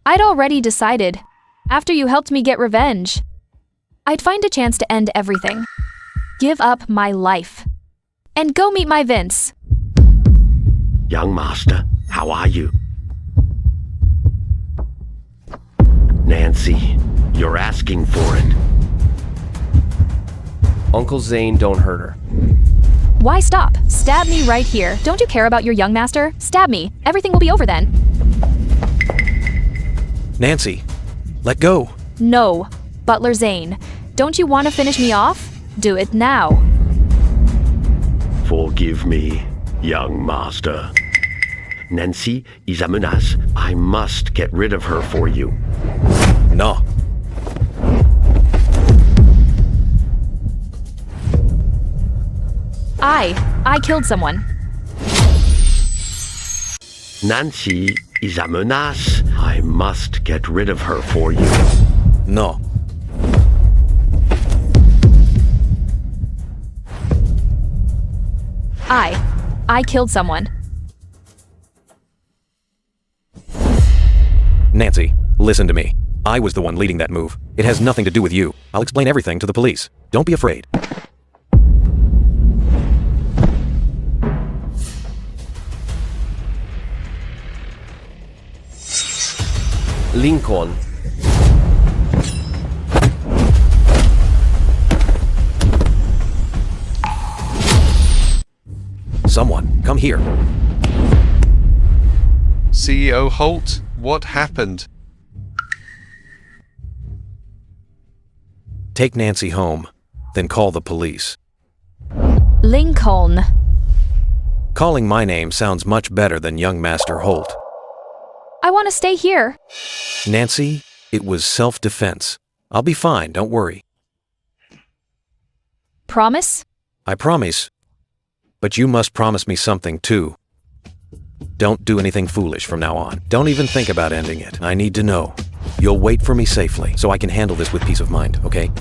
I'd already decided, after you helped me get revenge, I'd find a chance to end everything, give up my life, and go meet my Vince. Young master, how are you? Nancy, you're asking for it. Uncle Zane, don't hurt her. Why stop? Stab me right here. Don't you care about your young master? Stab me. Everything will be over then. Nancy, let go. No. Butler Zane, don't you want to finish me off? Do it now. Forgive me, young master. Nancy is a menace. I must get rid of her for you. No. I killed someone. Nancy is a menace. I must get rid of her for you. No. I killed someone. Nancy, listen to me. I was the one leading that move. It has nothing to do with you. I'll explain everything to the police. Don't be afraid. Lincoln. Someone, come here. CEO Holt, what happened? Take Nancy home, then call the police. Lincoln. Calling my name sounds much better than young Master Holt. I want to stay here. Nancy, it was self-defense. I'll be fine, don't worry. Promise? I promise. But you must promise me something too. Don't do anything foolish from now on. Don't even think about ending it. I need to know. You'll wait for me safely, so I can handle this with peace of mind, okay?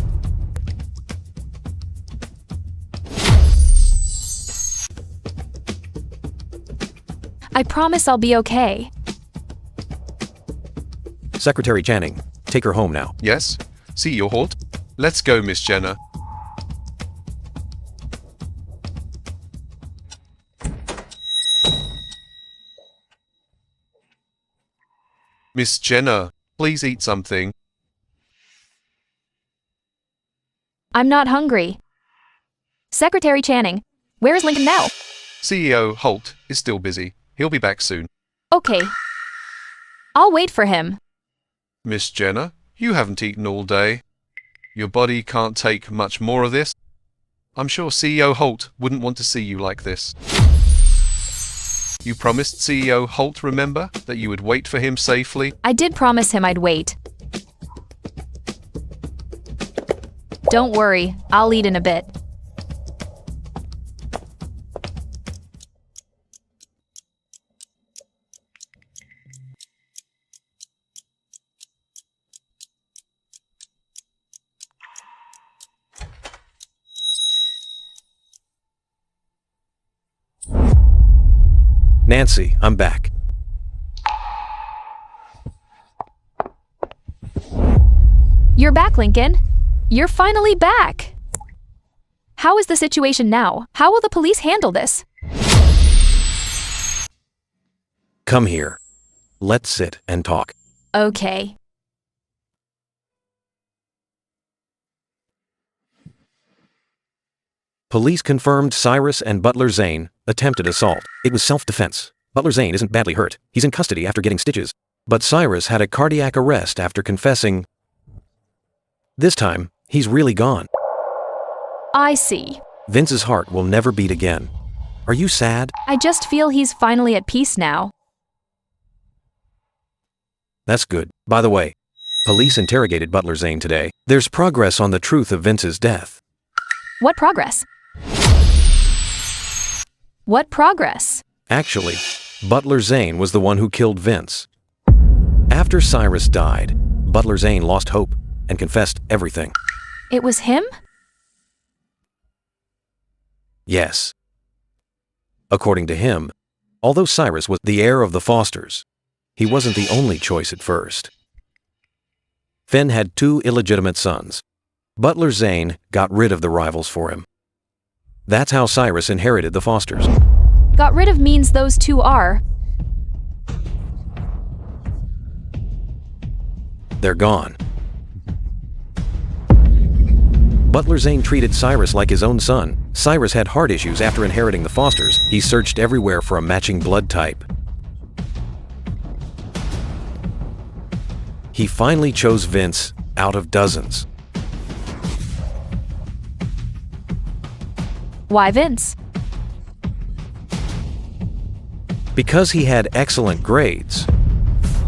I promise I'll be okay. Secretary Channing, take her home now. Yes? CEO Holt? Let's go, Miss Jenner. Miss Jenner, please eat something. I'm not hungry. Secretary Channing, where is Lincoln now? CEO Holt is still busy. He'll be back soon. Okay. I'll wait for him. Miss Jenner, you haven't eaten all day. Your body can't take much more of this. I'm sure CEO Holt wouldn't want to see you like this. You promised CEO Holt, remember, that you would wait for him safely? I did promise him I'd wait. Don't worry, I'll eat in a bit. Nancy, I'm back. You're back, Lincoln. You're finally back. How is the situation now? How will the police handle this? Come here. Let's sit and talk. Okay. Police confirmed Cyrus and Butler Zane attempted assault. It was self-defense. Butler Zane isn't badly hurt. He's in custody after getting stitches. But Cyrus had a cardiac arrest after confessing. This time, he's really gone. I see. Vince's heart will never beat again. Are you sad? I just feel he's finally at peace now. That's good. By the way, police interrogated Butler Zane today. There's progress on the truth of Vince's death. What progress? What progress? Actually, Butler Zane was the one who killed Vince. After Cyrus died, Butler Zane lost hope and confessed everything. It was him? Yes. According to him, although Cyrus was the heir of the Fosters, he wasn't the only choice at first. Finn had 2 illegitimate sons. Butler Zane got rid of the rivals for him. That's how Cyrus inherited the Fosters. Got rid of means those 2 are. They're gone. Butler Zane treated Cyrus like his own son. Cyrus had heart issues after inheriting the Fosters. He searched everywhere for a matching blood type. He finally chose Vince out of dozens. Why Vince? Because he had excellent grades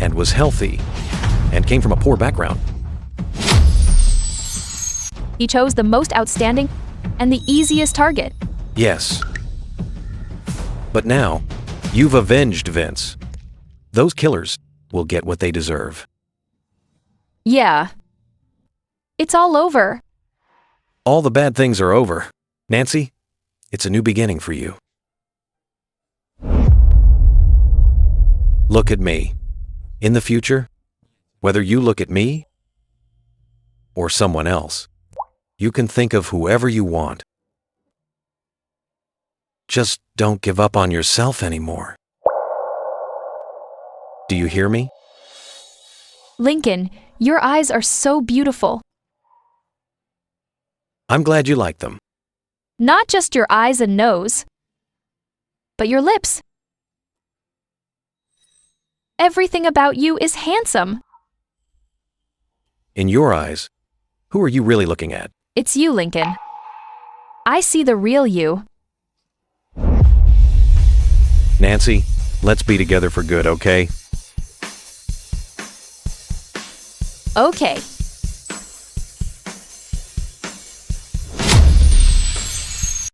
and was healthy and came from a poor background. He chose the most outstanding and the easiest target. Yes. But now, you've avenged Vince. Those killers will get what they deserve. Yeah. It's all over. All the bad things are over. Nancy, it's a new beginning for you. Look at me. In the future, whether you look at me or someone else, you can think of whoever you want. Just don't give up on yourself anymore. Do you hear me? Lincoln, your eyes are so beautiful. I'm glad you like them. Not just your eyes and nose, but your lips. Everything about you is handsome. In your eyes, who are you really looking at? It's you, Lincoln. I see the real you. Nancy, let's be together for good, okay? Okay.